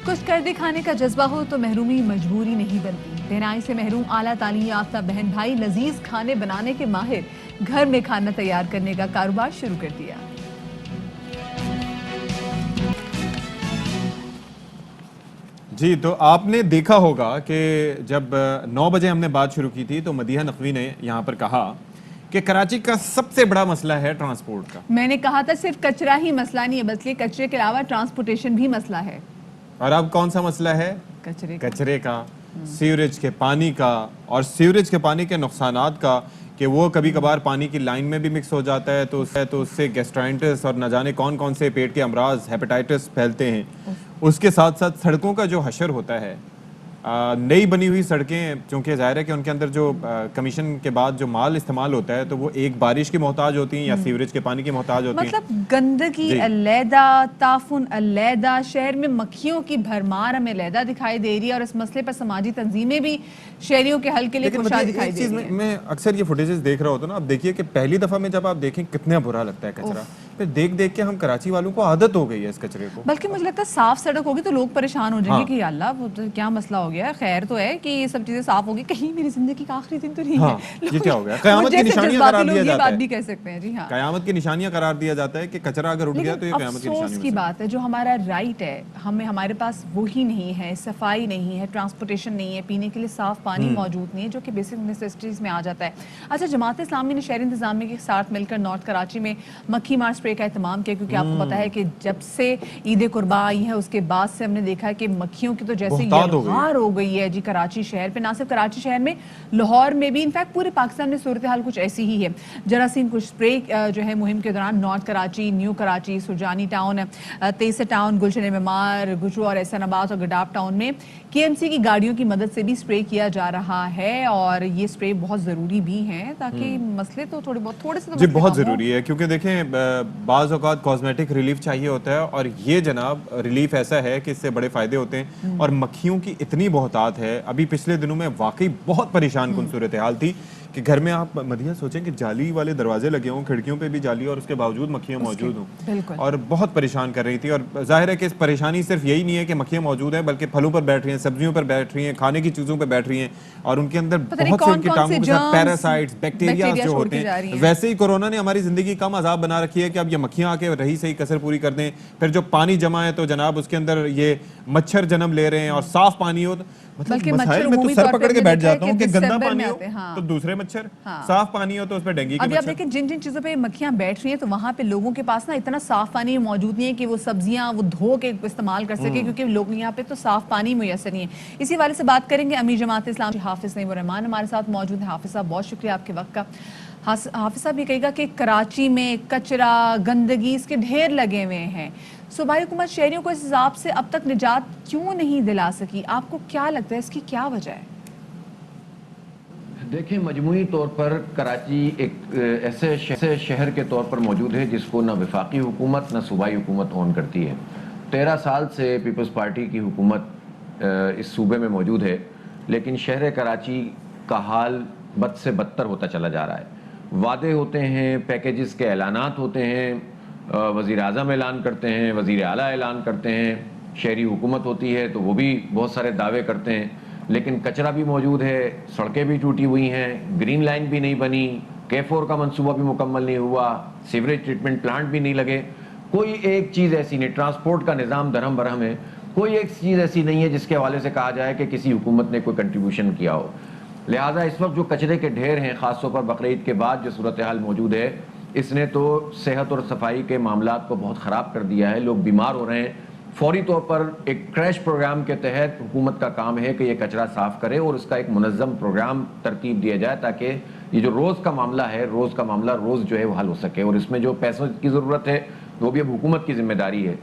S1: کچھ کر دکھانے کا جذبہ ہو تو محرومی مجبوری نہیں بنتی. بہنائی سے محروم اعلیٰ تعلیم یافتہ بہن بھائی لذیذ کھانے بنانے کے ماہر گھر میں کھانا تیار کرنے کا کاروبار شروع کر دیا.
S2: جی, تو آپ نے دیکھا ہوگا کہ جب 9 بجے ہم نے بات شروع کی تھی تو مدیحہ نقوی نے یہاں پر کہا کہ کراچی کا سب سے بڑا مسئلہ ہے ٹرانسپورٹ کا.
S1: میں نے کہا تھا صرف کچرا ہی مسئلہ نہیں ہے, بلکہ کچرے کے علاوہ ٹرانسپورٹیشن بھی مسئلہ ہے.
S2: اور اب کون سا مسئلہ ہے؟ کچرے کا, سیوریج کے پانی کا, اور سیوریج کے پانی کے نقصانات کا کہ وہ کبھی کبھار پانی کی لائن میں بھی مکس ہو جاتا ہے تو اس سے گیسٹرائنٹس اور نہ جانے کون کون سے پیٹ کے امراض, ہیپیٹائٹس پھیلتے ہیں. اس کے ساتھ ساتھ سڑکوں کا جو حشر ہوتا ہے, نئی بنی ہوئی سڑکیں, چونکہ ظاہر ہے کہ ان کے اندر جو کمیشن کے بعد جو مال استعمال ہوتا ہے تو وہ ایک بارش کی محتاج ہوتی ہیں یا سیوریج کے پانی کی محتاج ہوتی ہیں.
S1: مطلب گندگی علیحدہ, تعفن علیحدہ, شہر میں مکھیوں کی بھرمار ہمیں علیحدہ دکھائی دے رہی ہے, اور اس مسئلے پر سماجی تنظیمیں بھی شہریوں کے حل کے لیے کوشاں دکھائی دے رہی ہیں.
S2: میں اکثر یہ فوٹیجز دیکھ رہا ہوتا ہوں نا, اب دیکھیے کہ پہلی دفعہ میں جب آپ دیکھیں کتنا برا لگتا ہے کچرا, پھر دیکھ دیکھ کے ہم کراچی والوں کو عادت ہو گئی ہے اس کچرے کو.
S1: بلکہ مجھے لگتا ہے صاف سڑک ہوگی تو لوگ پریشان ہو جائیں گے کہ یا اللہ وہ کیا مسئلہ ہو گیا ہے. خیر تو ہے کہ یہ سب چیزیں صاف ہوگی, کہیں میری زندگی کا آخری دن تو نہیں ہے.
S2: یہ کیا ہو گیا؟ قیامت کی نشانیاں قرار دیا جاتا ہے.
S1: بات بھی کہہ سکتے ہیں. جی ہاں,
S2: قیامت کی نشانیاں قرار دیا جاتا ہے کہ کچرا اگر اٹھ گیا تو یہ قیامت کی نشانی.
S1: افسوس کی بات ہے, جو ہمارا رائٹ ہے, ہمارے پاس وہی نہیں ہے, صفائی نہیں ہے, ٹرانسپورٹیشن نہیں ہے, پینے کے لیے صاف پانی موجود نہیں ہے, جو کہ بیسک نیسیسٹیز میں آ جاتا ہے. اچھا, جماعت اسلامی نے شہری انتظامیہ کے ساتھ مل کر نارتھ کراچی میں مکھی مار اسپرے کا اہتمام کیا, کیونکہ آپ کو پتا ہے کہ جب سے عید قرباں آئی ہے اس کے بعد سے ہم نے دیکھا ہے کہ مکھیوں کی تو جیسے یلغار ہو گئی ہے جی کراچی شہر پہ. نہ صرف کراچی شہر میں, لاہور میں بھی, انفیکٹ پورے پاکستان میں صورتحال کچھ ایسی ہی ہے. جراثیم کچھ اسپرے جو ہے مہم کے دوران north Karachi, new Karachi, Surjani town, Taiser town, Gulshan Maymar, Gujro اور احسان آباد اور گڈاپ ٹاؤن میں KMC کی گاڑیوں کی مدد سے بھی اسپرے کیا جا رہا ہے, اور یہ اسپرے بہت ضروری بھی ہیں تاکہ مسئلے تو تھوڑے سے
S2: جی بہت ضروری ہے. کیونکہ دیکھیں بعض اوقات کاسمیٹک ریلیف چاہیے ہوتا ہے اور یہ جناب ریلیف ایسا ہے کہ اس سے بڑے فائدے ہوتے ہیں اور مکھیوں کی اتنی بہتات ہے. ابھی پچھلے دنوں میں واقعی بہت پریشان کن صورتحال تھی کہ گھر میں آپ مدیحہ سوچیں کہ جالی والے دروازے لگے ہوں, کھڑکیوں پہ بھی جالی اور اس کے باوجود مکھیاں موجود ہوں اور بہت پریشان کر رہی تھی. اور ظاہر ہے کہ اس پریشانی صرف یہی نہیں ہے کہ مکھیاں موجود ہیں بلکہ پھلوں پر بیٹھ رہی ہیں, سبزیوں پر بیٹھ رہی ہیں, کھانے کی چیزوں پہ بیٹھ رہی ہیں اور ان کے اندر بہت سے ان کی ٹانگوں کے ساتھ پیراسائٹس, بیکٹیریا جو ہوتے ہیں. ویسے ہی کورونا نے ہماری زندگی کم عذاب بنا رکھی ہے کہ اب یہ مکھیاں آ کے رہی صحیح کسر پوری کر دیں. پھر جو پانی جمع ہے تو جناب اس کے اندر یہ مچھر جنم لے رہے ہیں اور صاف پانی ہو مطلب مسائل میں تو سر پکڑ کے بیٹھ جاتا ہوں کہ گندا پانی ہو تو دوسرے مچھر, صاف پانی ہو تو اس پہ ڈینگی کے
S1: ابھی آپ
S2: مچھر.
S1: دیکھیں جن جن چیزوں پہ مکھیاں بیٹھ رہی ہیں تو وہاں پہ لوگوں کے پاس نا اتنا صاف پانی موجود نہیں ہے کہ وہ سبزیاں وہ دھو کے استعمال کر سکے کیونکہ لوگ یہاں پہ تو صاف پانی میسر نہیں ہے. اسی والے سے بات کریں گے امیر جماعت اسلام حافظ نعیم الرحمان ہمارے ساتھ موجود ہیں. حافظ صاحب بہت شکریہ آپ کے وقت کا. حافظ صاحب یہ کہے گا کہ کراچی میں کچرا گندگی اس کے ڈھیر لگے ہوئے ہیں, صوبائی حکومت شہریوں کو اس عذاب سے اب تک نجات کیوں نہیں دلا سکی؟ آپ کو کیا لگتا ہے اس کی کیا وجہ ہے؟
S8: دیکھیں مجموعی طور پر کراچی ایک ایسے شہر کے طور پر موجود ہے جس کو نہ وفاقی حکومت نہ صوبائی حکومت اون کرتی ہے. 13 سال سے پیپلز پارٹی کی حکومت اس صوبے میں موجود ہے لیکن شہر کراچی کا حال بد سے بدتر ہوتا چلا جا رہا ہے. وعدے ہوتے ہیں, پیکیجز کے اعلانات ہوتے ہیں, وزیر اعظم اعلان کرتے ہیں, وزیر اعلیٰ اعلان کرتے ہیں, شہری حکومت ہوتی ہے تو وہ بھی بہت سارے دعوے کرتے ہیں لیکن کچرا بھی موجود ہے, سڑکیں بھی ٹوٹی ہوئی ہیں, گرین لائن بھی نہیں بنی, K4 کا منصوبہ بھی مکمل نہیں ہوا, سیوریج ٹریٹمنٹ پلانٹ بھی نہیں لگے, کوئی ایک چیز ایسی نہیں, ٹرانسپورٹ کا نظام درہم برہم ہے, کوئی ایک چیز ایسی نہیں ہے جس کے حوالے سے کہا جائے کہ کسی حکومت نے کوئی کنٹریبیوشن کیا ہو. لہٰذا اس وقت جو کچرے کے ڈھیر ہیں خاص طور پر بقرعید کے بعد جو صورتحال موجود ہے اس نے تو صحت اور صفائی کے معاملات کو بہت خراب کر دیا ہے. لوگ بیمار ہو رہے ہیں. فوری طور پر ایک کریش پروگرام کے تحت حکومت کا کام ہے کہ یہ کچرا صاف کرے اور اس کا ایک منظم پروگرام ترتیب دیا جائے تاکہ یہ جو روز کا معاملہ ہے روز جو ہے وہ حل ہو سکے. اور اس میں جو پیسوں کی ضرورت ہے وہ بھی اب حکومت کی ذمہ داری ہے.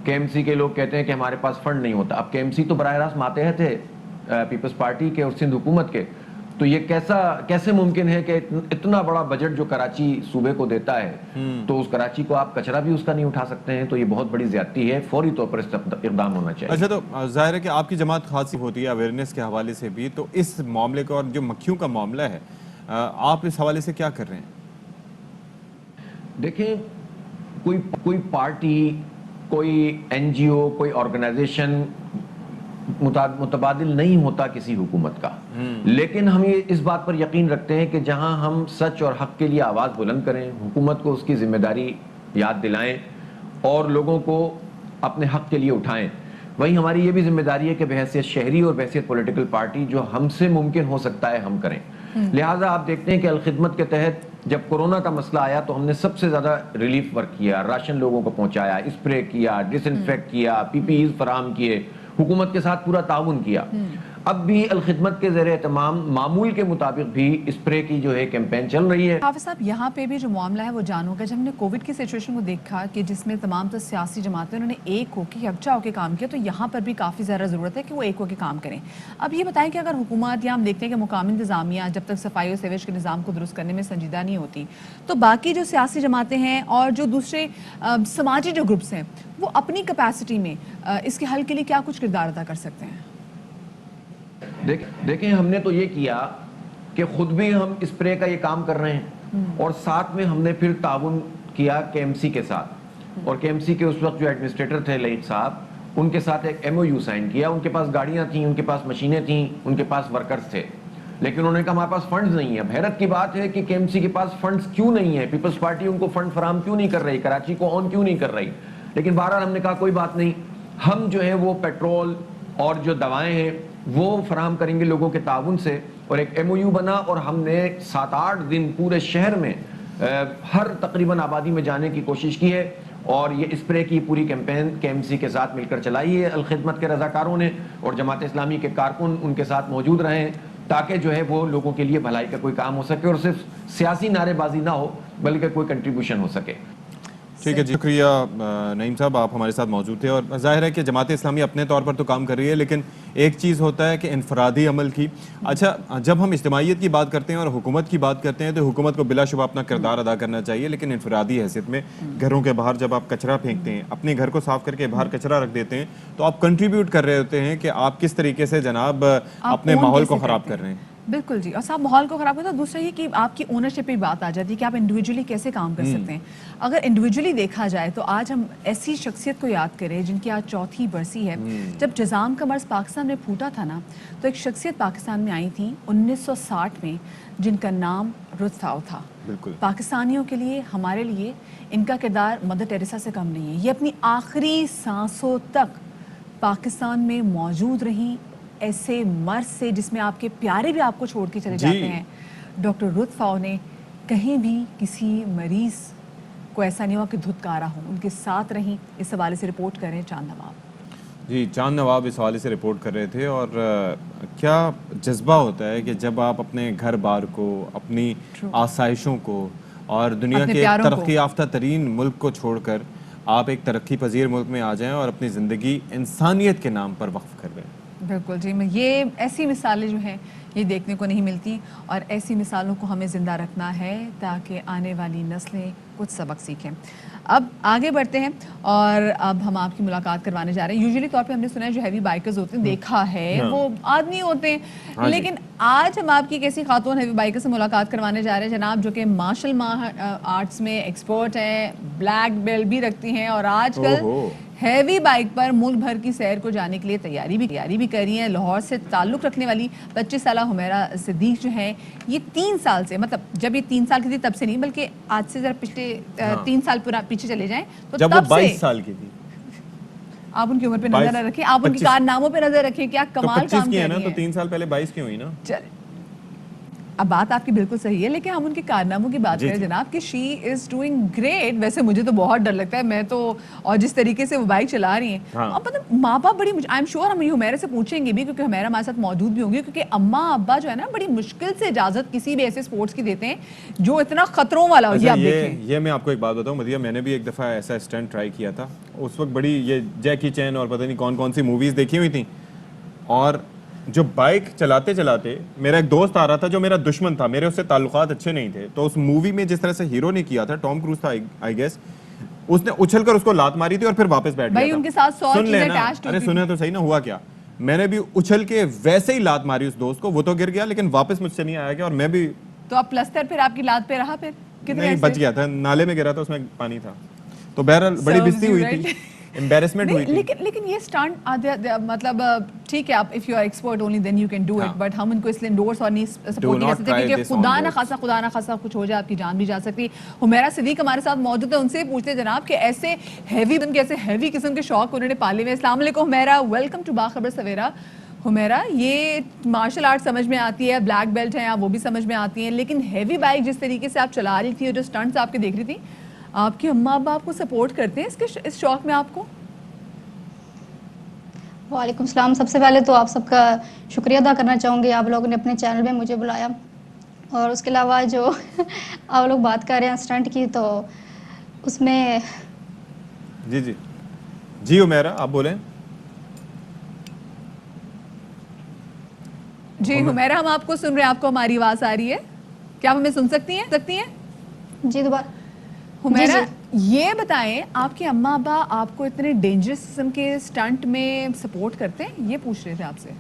S8: KMC کے لوگ کہتے ہیں کہ ہمارے پاس فنڈ نہیں ہوتا. اب KMC تو براہ راست ماتحت ہے پیپلز پارٹی کے اور سندھ حکومت کے, تو یہ کیسے ممکن ہے کہ اتنا بڑا بجٹ جو کراچی صوبے کو دیتا ہے تو اس کراچی کو آپ کچرا بھی اس کا نہیں اٹھا سکتے ہیں؟ تو یہ بہت بڑی زیادتی ہے, فوری طور پر اس پر اقدام ہونا چاہیے.
S2: اچھا, تو ظاہر ہے کہ آپ کی جماعت خاصی ہوتی ہے اویئرنیس کے حوالے سے بھی, تو اس معاملے کو اور جو مکھیوں کا معاملہ ہے آپ اس حوالے سے کیا کر رہے ہیں؟
S8: دیکھیں کوئی پارٹی, کوئی NGO, کوئی آرگنائزیشن متبادل نہیں ہوتا کسی حکومت کا, لیکن ہم یہ اس بات پر یقین رکھتے ہیں کہ جہاں ہم سچ اور حق کے لیے آواز بلند کریں, حکومت کو اس کی ذمہ داری یاد دلائیں اور لوگوں کو اپنے حق کے لیے اٹھائیں, وہیں ہماری یہ بھی ذمہ داری ہے کہ بحیثیت شہری اور بحیثیت پولیٹیکل پارٹی جو ہم سے ممکن ہو سکتا ہے ہم کریں. لہٰذا آپ دیکھتے ہیں کہ الخدمت کے تحت جب کورونا کا مسئلہ آیا تو ہم نے سب سے زیادہ ریلیف ورک کیا, راشن لوگوں کو پہنچایا, اسپرے کیا, ڈس انفیکٹ کیا, PPEs فراہم کیے, حکومت کے ساتھ پورا تعاون کیا. اب بھی الخدمت کے زیر اہتمام معمول کے مطابق بھی اسپرے کی جو ہے کیمپین چل رہی ہے.
S1: حافظ صاحب یہاں پہ بھی جو معاملہ ہے وہ جانو گا, جب ہم نے کووڈ کی سچویشن کو دیکھا کہ جس میں تمام تو سیاسی جماعتیں انہوں نے ایک ہو کے یکجا ہو کے کام کیا, تو یہاں پر بھی کافی زیادہ ضرورت ہے کہ وہ ایک ہو کے کام کریں. اب یہ بتائیں کہ اگر حکومت یا ہم دیکھتے ہیں کہ مقامی انتظامیہ جب تک صفائی اور سیویج کے نظام کو درست کرنے میں سنجیدہ نہیں ہوتی تو باقی جو سیاسی جماعتیں ہیں اور جو دوسرے سماجی جو گروپس ہیں وہ اپنی کیپیسٹی میں اس کے حل کے لیے کیا کچھ کردار ادا کر سکتے ہیں؟
S8: دیکھیں ہم نے تو یہ کیا کہ خود بھی ہم اسپرے کا یہ کام کر رہے ہیں اور ساتھ میں ہم نے پھر تعاون کیا KMC کے ساتھ, اور KMC کے اس وقت جو ایڈمنسٹریٹر تھے لئیق صاحب ان کے ساتھ ایک MOU سائن کیا. ان کے پاس گاڑیاں تھیں, ان کے پاس مشینیں تھیں, ان کے پاس ورکرز تھے, لیکن انہوں نے کہا ہمارے پاس فنڈز نہیں ہیں. اب حیرت کی بات ہے کہ KMC کے پاس فنڈز کیوں نہیں ہیں, پیپلز پارٹی ان کو فنڈ فراہم کیوں نہیں کر رہی, کراچی کو آن کیوں نہیں کر رہی. لیکن بہرحال ہم نے کہا کوئی بات نہیں, ہم جو ہے وہ پیٹرول اور جو دوائیں ہیں وہ فراہم کریں گے لوگوں کے تعاون سے. اور ایک MOU بنا اور ہم نے 7-8 دن پورے شہر میں ہر تقریباً آبادی میں جانے کی کوشش کی ہے اور یہ اسپرے کی پوری کیمپین KMC کے ساتھ مل کر چلائی ہے. الخدمت کے رضاکاروں نے اور جماعت اسلامی کے کارکن ان کے ساتھ موجود رہے ہیں تاکہ جو ہے وہ لوگوں کے لیے بھلائی کا کوئی کام ہو سکے اور صرف سیاسی نعرے بازی نہ ہو بلکہ کوئی کنٹریبیوشن ہو سکے.
S2: ठीक है जी, शुक्रिया नईम साहब, आप हमारे साथ मौजूद थे। और जाहिर है कि जमात इस्लामी अपने तौर पर तो काम कर रही है, लेकिन एक चीज़ होता है कि इनफरादी अमल की। अच्छा, जब हम इज्तिमाइयत की बात करते हैं और हुकूमत की बात करते हैं तो हुकूमत को बिलाशुबा अपना किरदार अदा करना चाहिए, लेकिन इनफरादी हैसियत में घरों के बाहर जब आप कचरा फेंकते हैं, अपने घर को साफ करके बाहर कचरा रख देते हैं, तो आप कंट्रीब्यूट कर रहे होते हैं कि आप किस तरीके से जनाब अपने
S1: own
S2: माहौल को
S1: कैसे
S2: ख़राब
S1: करते
S2: कर रहे हैं।
S1: बिल्कुल जी, और साहब माहौल को खराब करता है। दूसरा ये कि आपकी ओनरशिप पे बात आ जाती है कि आप इंडिविजुअली कैसे काम कर सकते हैं। अगर इंडिविजुअली देखा जाए तो आज हम ऐसी शख्सियत को याद करें जिनकी आज चौथी बरसी है। जब जज़ाम का मर्ज पाकिस्तान में फूटा था ना, तो एक शख्सियत पाकिस्तान में आई थी 1960 में, जिनका नाम रुथ फाओ था।
S2: बिल्कुल।
S1: पाकिस्तानियों के लिए, हमारे लिए इनका किरदार मदर टेरेसा से कम नहीं है। ये अपनी आखिरी सांसों तक पाकिस्तान में मौजूद रहीं, ऐसे मर्ज से जिसमें आपके प्यारे भी आपको छोड़ के चले जाते हैं। डॉक्टर रुथ फाओ ने कहीं भी किसी मरीज को ऐसा नहीं हुआ कि धुतकारा हो, उनके साथ रहीं। इस हवाले से रिपोर्ट करें चांद नवाब।
S2: जी, चांद नवाब इस हवाले से रिपोर्ट कर रहे थे। और क्या जज्बा होता है कि जब आप अपने घर बार को, अपनी आसाइशों को और दुनिया
S1: अपने
S2: के
S1: प्यारों को।
S2: तरक्की याफ्ता तरीन मुल्क को छोड़कर आप एक तरक्की पजीर मुल्क में आ जाएं और अपनी ज़िंदगी इंसानियत के नाम पर वक्फ कर दें।
S1: बिल्कुल जी, मैं ये ऐसी मिसालें जो हैं ये देखने को नहीं मिलती, और ऐसी मिसालों को हमें ज़िंदा रखना है ताकि आने वाली नस्लें कुछ सबक सीखें। अब आगे बढ़ते हैं और अब हम आपकी मुलाकात करवाने जा रहे हैं। यूजुअली तौर पे हमने सुना है जो हैवी बाइकर्स होते हैं, देखा है, वो आदमी होते हैं,
S2: हाँ जी।
S1: लेकिन आज हम आपकी एक ऐसी खातून हैवी बाइकर से मुलाकात करवाने जा रहे हैं जनाब, जो कि मार्शल आर्ट्स में एक्सपर्ट हैं, ब्लैक बेल्ट भी रखती हैं, और आजकल
S2: ओहो।
S1: हैवी बाइक पर मुल्क भर की सैर को जाने के लिए तैयारी भी कर रही हैं। लाहौर से ताल्लुक़ रखने वाली 25 साल हुमैरा सिद्दीक जो हैं, ये 3 साल से, मतलब जब ये 3 साल की थी तब से नहीं, बल्कि आज से ज़रा पिछले 3 साल पीछे चले जाएं तो
S2: जब वो
S1: तब
S2: 22
S1: से
S2: साल की थी।
S1: आप उनकी उम्र पे नजर
S2: 22
S1: न रखें, आप उनकी
S2: 25
S1: कारनामों पे नजर रखें, क्या
S2: तो
S1: कमाल
S2: 25
S1: काम
S2: की है
S1: कर
S2: ना,
S1: रही
S2: तो
S1: हैं।
S2: 3 साल पहले 22 की हुई ना।
S1: चले, अब बात आपकी बिल्कुल सही है, लेकिन हम उनके कारनामों की बात
S2: जी,
S1: करें
S2: जी।
S1: जनाब कि शी इज़ डूइंग ग्रेट। वैसे मुझे तो बहुत डर लगता है, मैं तो, और जिस तरीके से वो बाइक चला रही हैं,
S2: हाँ।
S1: अब मतलब माँ बाप बड़ी, आई एम श्योर हम ये हुमैरा से पूछेंगे भी, क्योंकि हुमैरा हमारे साथ मौजूद भी होंगे, क्योंकि अम्मा अब्बा जो है ना बड़ी मुश्किल से इजाज़त किसी भी ऐसे स्पोर्ट्स की देते हैं जो इतना खतरों वाला हो। ये
S2: अच्छा,
S1: आप देखें,
S2: ये मैं आपको एक बात बताऊं मदिया, मैंने भी एक दफ़ा ऐसा स्टंट ट्राई किया था। उस वक्त बड़ी ये जैकी चैन और पता नहीं कौन कौन सी मूवीज़ देखी हुई थी, और जो बाइक चलाते चलाते मेरा एक दोस्त आ रहा था जो मेरा दुश्मन था, मेरे उससे ताल्लुकात अच्छे नहीं थे, तो उस मूवी में जिस तरह से हीरो ने किया था, टॉम क्रूज था आई गेस, उसने उछलकर उसको लात मारी थी और फिर वापस बैठ
S1: भाई
S2: गया था।
S1: उनके साथ 100
S2: सुन
S1: चीजें
S2: लेना,
S1: attached
S2: अरे
S1: होती
S2: सुने तो सही ना, हुआ क्या, मैंने भी उछल के वैसे ही लात मारी उस दोस्त को, वो तो गिर गया लेकिन वापस मुझसे नहीं आया गया, और मैं भी
S1: तो अब प्लस्तर फिर आपकी लात पे रहा, फिर कितने
S2: नहीं,
S1: ऐसे?
S2: बच गया था, नाले में गिरा था, उसमें पानी था, तो बहरहाल बड़ी
S1: Serves
S2: बेइज्जती
S1: you
S2: हुई
S1: right.
S2: थी, एम्बैरेसमेंट हुई
S1: नहीं,
S2: थी।
S1: लेकिन ये स्टंट मतलब ठीक है, आप if you are expert only then you can do it,
S2: हाँ।
S1: बट हम उनको इसलिए इंडोर्स और नहीं सपोर्ट नहीं
S2: not
S1: कर सकते,
S2: try
S1: क्योंकि
S2: this on
S1: खुदा ना
S2: roads.
S1: खासा कुछ हो जाए, आपकी जान भी जा सकती है। हुमैरा सिद्दीक हमारे साथ मौजूद है, उनसे पूछते हैं जनाब कि ऐसे हैवी किस्म के शौक उन्होंने पाले हुए। अस्सलाम वालेकुम हुमैरा, वेलकम टू बाखबर सवेरा। हुमैरा, ये मार्शल आर्ट समझ में आती है, ब्लैक बेल्ट हैं आप, वो भी समझ में आती हैं, लेकिन हैवी बाइक जिस तरीके से आप चला रही थी और जो स्टंट्स आपके देख रही थी, आपके अम्मा अब्बा आपको सपोर्ट करते हैं इस शौक में आपको?
S9: वालेकुम सलाम। सबसे पहले तो आप सबका शुक्रिया अदा करना चाहूँगी, आप लोगों ने अपने चैनल में मुझे बुलाया, और उसके अलावा जो आप लोग बात कर रहे हैं स्टंट की, तो उसमें
S2: जी जी जी हुमैरा, आप बोलें।
S1: जी हुमैरा, हम आपको सुन रहे हैं, आपको हमारी आवाज़ आ रही है, क्या आप हमें सुन सकती हैं?
S9: जी दोबारा।
S1: हुमैरा,
S9: जी,
S1: ये बताएं, आपके अम्मा अब्बा आपको इतने डेंजरस किस्म के स्टंट में सपोर्ट करते हैं? ये पूछ रहे थे आपसे।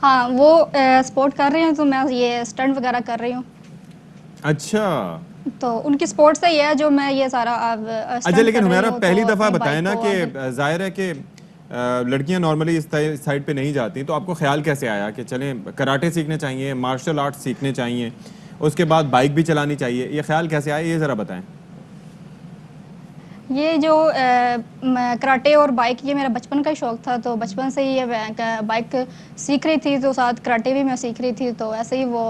S9: हाँ, वो सपोर्ट कर रहे हैं, तो मैं ये स्टंट वगैरह कर रही हूँ,
S2: अच्छा
S9: तो उनकी सपोर्ट से ही है जो मैं ये सारा अब
S2: अच्छा, लेकिन हुमैरा पहली दफ़ा बताएं ना कि जाहिर है कि लड़कियां नॉर्मली इस साइड पे नहीं जाती, तो आपको ख्याल कैसे आया कि चलें कराटे सीखने चाहिए, मार्शल आर्ट सीखने चाहिए, उसके बाद बाइक भी चलानी चाहिए, ये ख्याल कैसे आया, ये ज़रा बताएं।
S9: ये जो कराटे और बाइक, ये मेरा बचपन का ही शौक़ था, तो बचपन से ही ये बाइक सीख रही थी, तो साथ कराटे भी मैं सीख रही थी। तो ऐसे ही वो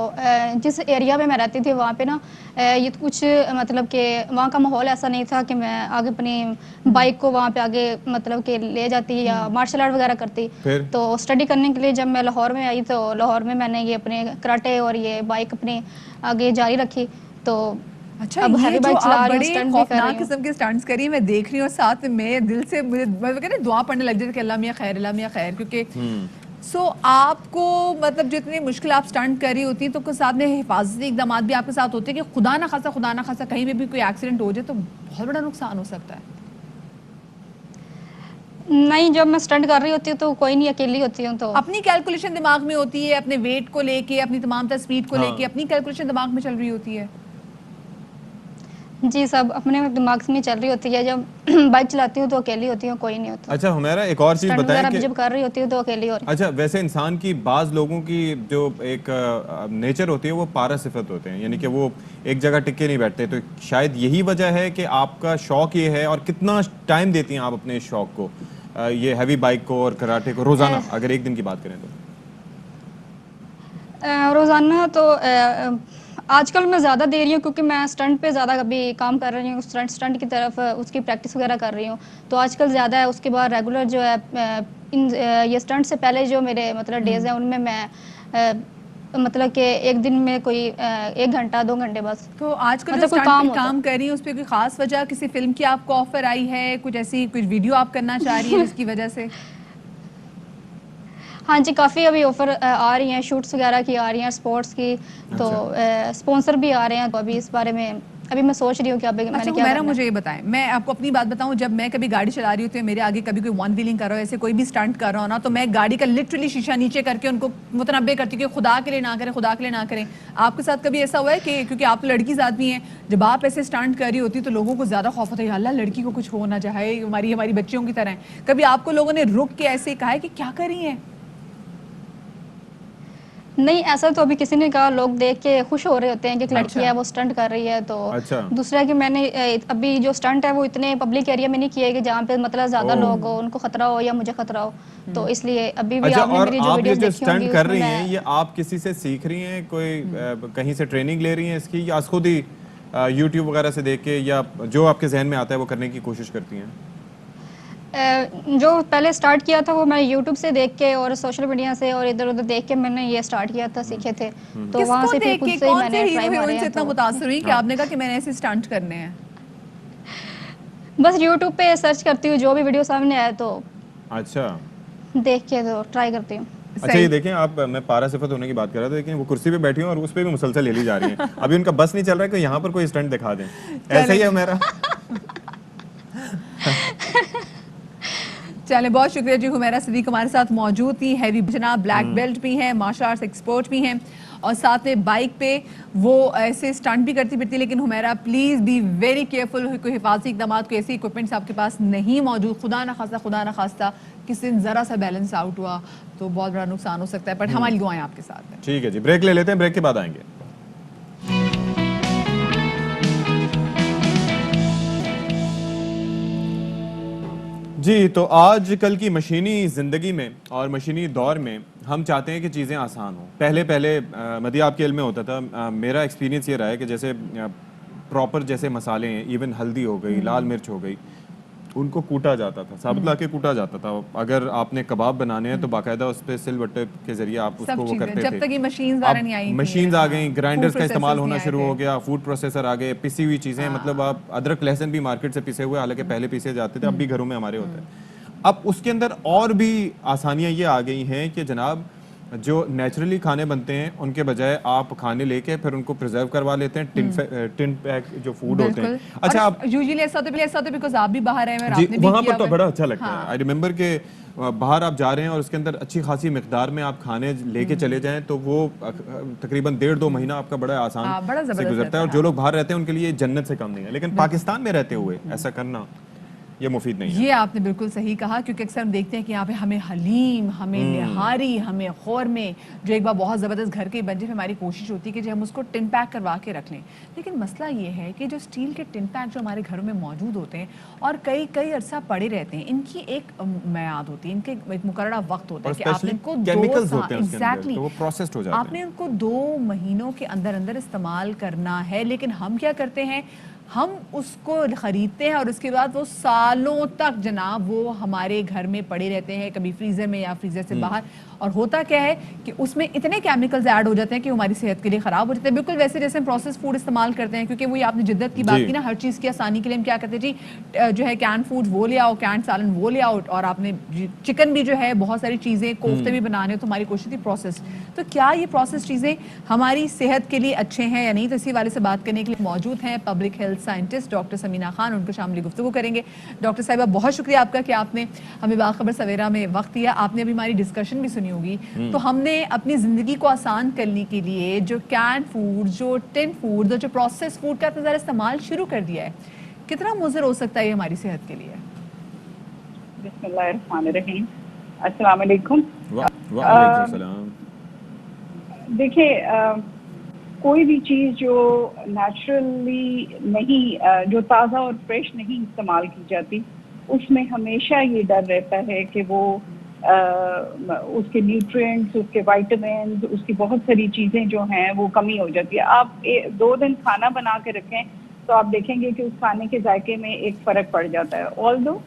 S9: जिस एरिया में मैं रहती थी वहाँ पे ना ये कुछ मतलब कि वहाँ का माहौल ऐसा नहीं था कि मैं आगे अपनी बाइक को वहाँ पे आगे मतलब कि ले जाती या मार्शल आर्ट वगैरह करती। तो स्टडी करने के लिए जब मैं लाहौर में आई, तो लाहौर में मैंने ये अपने कराटे और ये बाइक अपनी आगे जारी रखी। तो
S1: अच्छा,
S9: अब
S1: ये
S9: हैवी
S1: जो
S9: बाइक चला
S1: आप
S9: रही हूँ,
S1: बड़े
S9: स्टंट भी कर
S1: खौफनाक
S9: रही हूँ।
S1: किस्म के स्टंट्स करी मैं देख रही हूँ, साथ में मैं दिल से मुझे कहते दुआ पढ़ने लग जाती कि अल्लाह मियाँ खैर, अल्लाह मियाँ खैर, क्योंकि सो आपको मतलब जो इतनी मुश्किल आप स्टंट कर रही होती हैं तो कुछ साथ में हिफाजती इकदाम भी आपके साथ होते हैं कि खुदा ना खासा कहीं में भी कोई एक्सीडेंट हो जाए तो बहुत बड़ा नुकसान हो सकता है।
S9: नहीं, जब मैं स्टंट कर रही होती हूँ तो कोई नहीं, अकेली होती हूँ तो
S1: अपनी कैलकुलेशन दिमाग में होती है, अपने वेट को लेके, अपनी तमाम तर स्पीड को
S2: हाँ।
S1: लेके अपनी कैलकुलेशन दिमाग में चल रही होती है।
S9: जी, सब अपने दिमाग में चल रही होती है। जब बाइक चलाती हूँ तो अकेली होती हूँ, कोई नहीं होता।
S2: अच्छा हुमैरा, एक और चीज़
S9: स्टंट
S2: बताएं
S9: वगैरह
S2: कि
S9: भी जब कर रही होती हूँ तो अकेली हो रही
S2: अच्छा वैसे इंसान की बाज़ लोगों की जो एक नेचर होती है वो पारा सिफत होते हैं, यानी कि वो एक जगह टिके नहीं बैठते, तो शायद यही वजह है कि आपका शौक ये है। और कितना टाइम देती हैं आप अपने इस शौक को, ये हैवी बाइक को और कराटे को रोज़ाना, अगर एक दिन की बात करें तो?
S9: रोज़ाना तो आजकल मैं ज़्यादा दे रही हूँ क्योंकि मैं स्टंट पे ज़्यादा अभी काम कर रही हूँ, स्टंट की तरफ उसकी प्रैक्टिस वगैरह कर रही हूँ, तो आजकल ज़्यादा है। उसके बाद रेगुलर जो है ये स्टंट से पहले जो मेरे मतलब डेज़ हैं उनमें मैं मतलब कि एक दिन में कोई 1 घंटा 2 घंटे बस।
S1: तो आजकल
S9: मतलब
S1: जो
S9: कोई
S1: स्टंट
S9: काम
S1: पे
S9: होता है।
S1: काम कर रही है उस पे कोई खास वजह, किसी फिल्म की आपको ऑफर आई है, कुछ ऐसी कुछ वीडियो आप करना चाह रही हैं जिसकी वजह से?
S9: हाँ जी, काफ़ी अभी ऑफर आ रही हैं, शूट्स वगैरह की आ रही हैं, स्पोर्ट्स की, तो स्पॉन्सर भी आ रहे हैं, तो अभी इस बारे में अभी मैं सोच रही हूँ कि अभी
S1: अच्छा
S9: मैंने क्या
S1: हुमैरा,
S9: करना है।
S1: मुझे ये बताएं, मैं आपको अपनी बात बताऊं, जब मैं कभी गाड़ी चला रही होती हूँ, मेरे आगे कभी कोई वन व्हीलिंग कर रहा हो, ऐसे कोई भी स्टंट कर रहा हो ना, तो मैं गाड़ी का लिटरली शीशा नीचे करके उनको मुतनब्बे करती हूँ कि खुदा के लिए ना करें, खुदा के लिए ना करें। आपके साथ कभी ऐसा हुआ है कि क्योंकि आप तो लड़की साथ भी हैं, जब आप ऐसे स्टंट कर रही होती तो लोगों को ज़्यादा खौफ होता है, अल्लाह लड़की को कुछ हो ना जाए, हमारी बच्चियों की तरह है, कभी आपको लोगों ने रुक के ऐसे कहा है कि क्या कर रही हैं?
S9: नहीं, ऐसा तो अभी किसी ने कहा, लोग देख के खुश हो रहे होते हैं कि एक लड़की है वो स्टंट कर रही है, तो
S2: अच्छा।
S9: दूसरा है कि मैंने अभी जो स्टंट है वो इतने पब्लिक एरिया में नहीं किया है कि जहाँ पे मतलब ज़्यादा
S2: ओह।
S9: लोग हो, उनको खतरा हो या मुझे खतरा हो, तो इसलिए अभी भी
S2: अच्छा,
S9: आपने
S2: और
S9: मेरी जो
S2: आप ये
S9: वीडियोस
S2: जो
S9: देखी होंगी
S2: स्टंट कर
S9: उसमें
S2: रही हैं,
S9: मैं
S2: ये आप किसी से सीख रही हैं, कोई कहीं से ट्रेनिंग ले रही हैं इसकी, या खुद ही यूट्यूब वगैरह से देख के, या जो आपके जहन में आता है वो करने की कोशिश करती हैं?
S9: जो पहले स्टार्ट किया था वो मैं यूट्यूब से देख के और सोशल मीडिया से और इधर उधर देख के मैंने ये स्टार्ट किया था, सीखे थे, तो वहाँ
S1: किसको
S9: से फिर
S1: देख
S9: खुद
S1: के,
S9: से ही
S1: कौन से
S9: मैंने
S1: हीरो
S9: ट्राई मारे
S1: हीरोइन से
S9: हैं,
S1: इतना
S9: तो
S1: मुतासर हुई कि आपने कहा कि मैंने ऐसे स्टंट करने हैं?
S9: बस यूट्यूब पे सर्च करती हूँ, जो भी वीडियो सामने आए तो
S2: अच्छा
S9: देख के तो ट्राई करती हूँ।
S2: अच्छा, ये देखें आप, मैं पारा सिफत होने की बात कर रहा था, लेकिन वो कुर्सी पे बैठी हूँ और उस पे भी मुसलसल ले ली जा रही हैं। अभी उनका बस नहीं चल रहा है कि यहाँ पर कोई स्टंट दिखा दें, ऐसा ही है मेरा।
S1: चले, बहुत शुक्रिया जी, हुमैरा सिद्दीक हमारे साथ मौजूद थी, हैवी जनाब ब्लैक बेल्ट भी हैं, मार्शल आर्ट्स एक्सपर्ट भी हैं, और साथ में बाइक पे वो ऐसे स्टंट भी करती फिरती। लेकिन Humaira please be very careful, कोई हिफाजती इकदाम, कोई ऐसे इक्विपमेंट्स आपके पास नहीं मौजूद, खुदा ना खास्ता किसी दिन ज़रा सा बैलेंस आउट हुआ तो बहुत बड़ा नुकसान हो सकता है, बट हमारी दुआएं आपके साथ हैं।
S2: ठीक है जी, ब्रेक ले लेते हैं, ब्रेक के बाद आएंगे। जी, तो आज कल की मशीनी ज़िंदगी में और मशीनी दौर में हम चाहते हैं कि चीज़ें आसान हों। पहले मदिया आपके इल्म में होता था, मेरा एक्सपीरियंस ये रहा है कि जैसे प्रॉपर जैसे मसाले हैं, इवन हल्दी हो गई, लाल मिर्च हो गई, उनको कूटा जाता था, साबुत ला के कूटा जाता था। अगर आपने कबाब बनाने हैं तो बाकायदा उस पर सिल बट्टे के जरिए आप
S1: सब
S2: उसको वो
S1: चीज़ें,
S2: करते
S1: जब
S2: थे।
S1: तक ये मशीन्स वगैरह नहीं आई थी,
S2: मशीन्स आ गई,
S1: हाँ,
S2: ग्राइंडर्स
S1: food
S2: का इस्तेमाल
S1: processors
S2: होना
S1: नहीं आए
S2: शुरू
S1: थे।
S2: हो गया, फूड प्रोसेसर आ गए, पिसी हुई चीज़ें, मतलब आप अदरक लहसुन भी मार्केट से पिसे हुए, हालांकि पहले पीसे जाते थे, अब भी घरों में हमारे होते हैं। अब उसके अंदर और भी आसानियाँ ये आ गई हैं कि जनाब जो नेचुरली खाने बनते हैं उनके बजाय आप खाने लेके फिर उनको प्रिजर्व करवा लेते हैं, टिन पैक जो फूड होते हैं। अच्छा, आप
S1: यूजुअली ऐसा होता है बिकॉज़ आप भी बाहर आए हैं और
S2: जी
S1: आपने भी
S2: वहाँ
S1: किया
S2: पर तो
S1: हुआ है।
S2: बड़ा अच्छा लगता है।
S1: हाँ।
S2: आई रिमेंबर के बाहर आप जा रहे हैं और उसके अंदर अच्छी खासी मिकदार में आप खाने लेके चले जाएं तो वो तकरीबन 1.5-2 महीना आपका बड़ा आसान
S1: हाँ, बड़ा
S2: से
S1: ज़बरदस्त
S2: गुजरता है। और
S1: रहता
S2: जो
S1: है।
S2: लोग बाहर रहते हैं उनके लिए जन्नत से कम नहीं है, लेकिन पाकिस्तान में रहते हुए ऐसा करना ये मुफीद नहीं है।
S1: ये आपने बिल्कुल सही कहा, क्योंकि अक्सर हम देखते हैं कि यहाँ पे हमें हलीम, हमें निहारी, हमें खौरमे, जो एक बार बहुत ज़बरदस्त घर के बन जाए, हमारी कोशिश होती है कि जो हम उसको टिन पैक करवा के रख लें। लेकिन मसला ये है कि जो स्टील के टिन पैक जो हमारे घरों में मौजूद होते हैं और कई अरसा पड़े रहते हैं, इनकी एक मियाद होती है, इनके एक मुकर्ररा वक्त होता है कि आपने इनको
S2: केमिकल्स होते हैं उसके अंदर, तो वो प्रोसेस्ड हो जाते हैं।
S1: आपने उनको 2 महीनों के अंदर अंदर इस्तेमाल करना है। लेकिन हम क्या करते हैं, ہم اس کو خریدتے ہیں اور اس کے بعد وہ سالوں تک جناب وہ ہمارے گھر میں پڑے رہتے ہیں, کبھی فریزر میں یا فریزر سے باہر, اور ہوتا کیا ہے کہ اس میں اتنے کیمیکلز ایڈ ہو جاتے ہیں کہ ہماری صحت کے لیے خراب ہو جاتے ہیں. بالکل ویسے جیسے ہم پروسیس فوڈ استعمال کرتے ہیں, کیونکہ وہی آپ نے جدت کی بات کی نا, ہر چیز کی آسانی کے لیے ہم کیا کرتے ہیں جی جو ہے کین فوڈ وہ لے آؤ, کین سالن وہ لے آؤ, اور آپ نے چکن بھی جو ہے بہت ساری چیزیں کوفتے بھی بنانے, تو ہماری کوشش تھی پروسیس. تو کیا یہ پروسیس چیزیں ہماری صحت کے لیے اچھے ہیں یا نہیں؟ تو اسی والے سے بات کرنے کے لیے موجود ہیں public health scientist doctor Samina Khan, ان کو شامل گفتگو کریں گے. ڈاکٹر صاحبہ بہت شکریہ آپ کا کہ آپ نے ہمیں باخبر سویرا میں وقت دیا. آپ نے ابھی ہماری ڈسکشن بھی سنی ہوگی. تو ہم نے اپنی زندگی کو آسان کرنے کے لیے جو کین فوڈ, جو ٹن فوڈ, جو پروسیس فوڈ کا ذرا استعمال شروع کر دیا ہے, کتنا مضر ہو سکتا ہے یہ ہماری صحت کے لیے؟
S10: بسم اللہ الرحمن الرحیم. السلام علیکم.
S2: وعلیکم السلام.
S10: دیکھیں, کوئی بھی چیز جو نیچرلی نہیں, جو تازہ اور فریش نہیں استعمال کی جاتی, اس میں ہمیشہ یہ ڈر رہتا ہے کہ وہ اس کے نیوٹرینٹس, اس کے وائٹامنز, اس کی بہت ساری چیزیں جو ہیں وہ کمی ہو جاتی ہے. آپ 2 دن کھانا بنا کے رکھیں تو آپ دیکھیں گے کہ اس کھانے کے ذائقے میں ایک فرق پڑ جاتا ہے. آلدو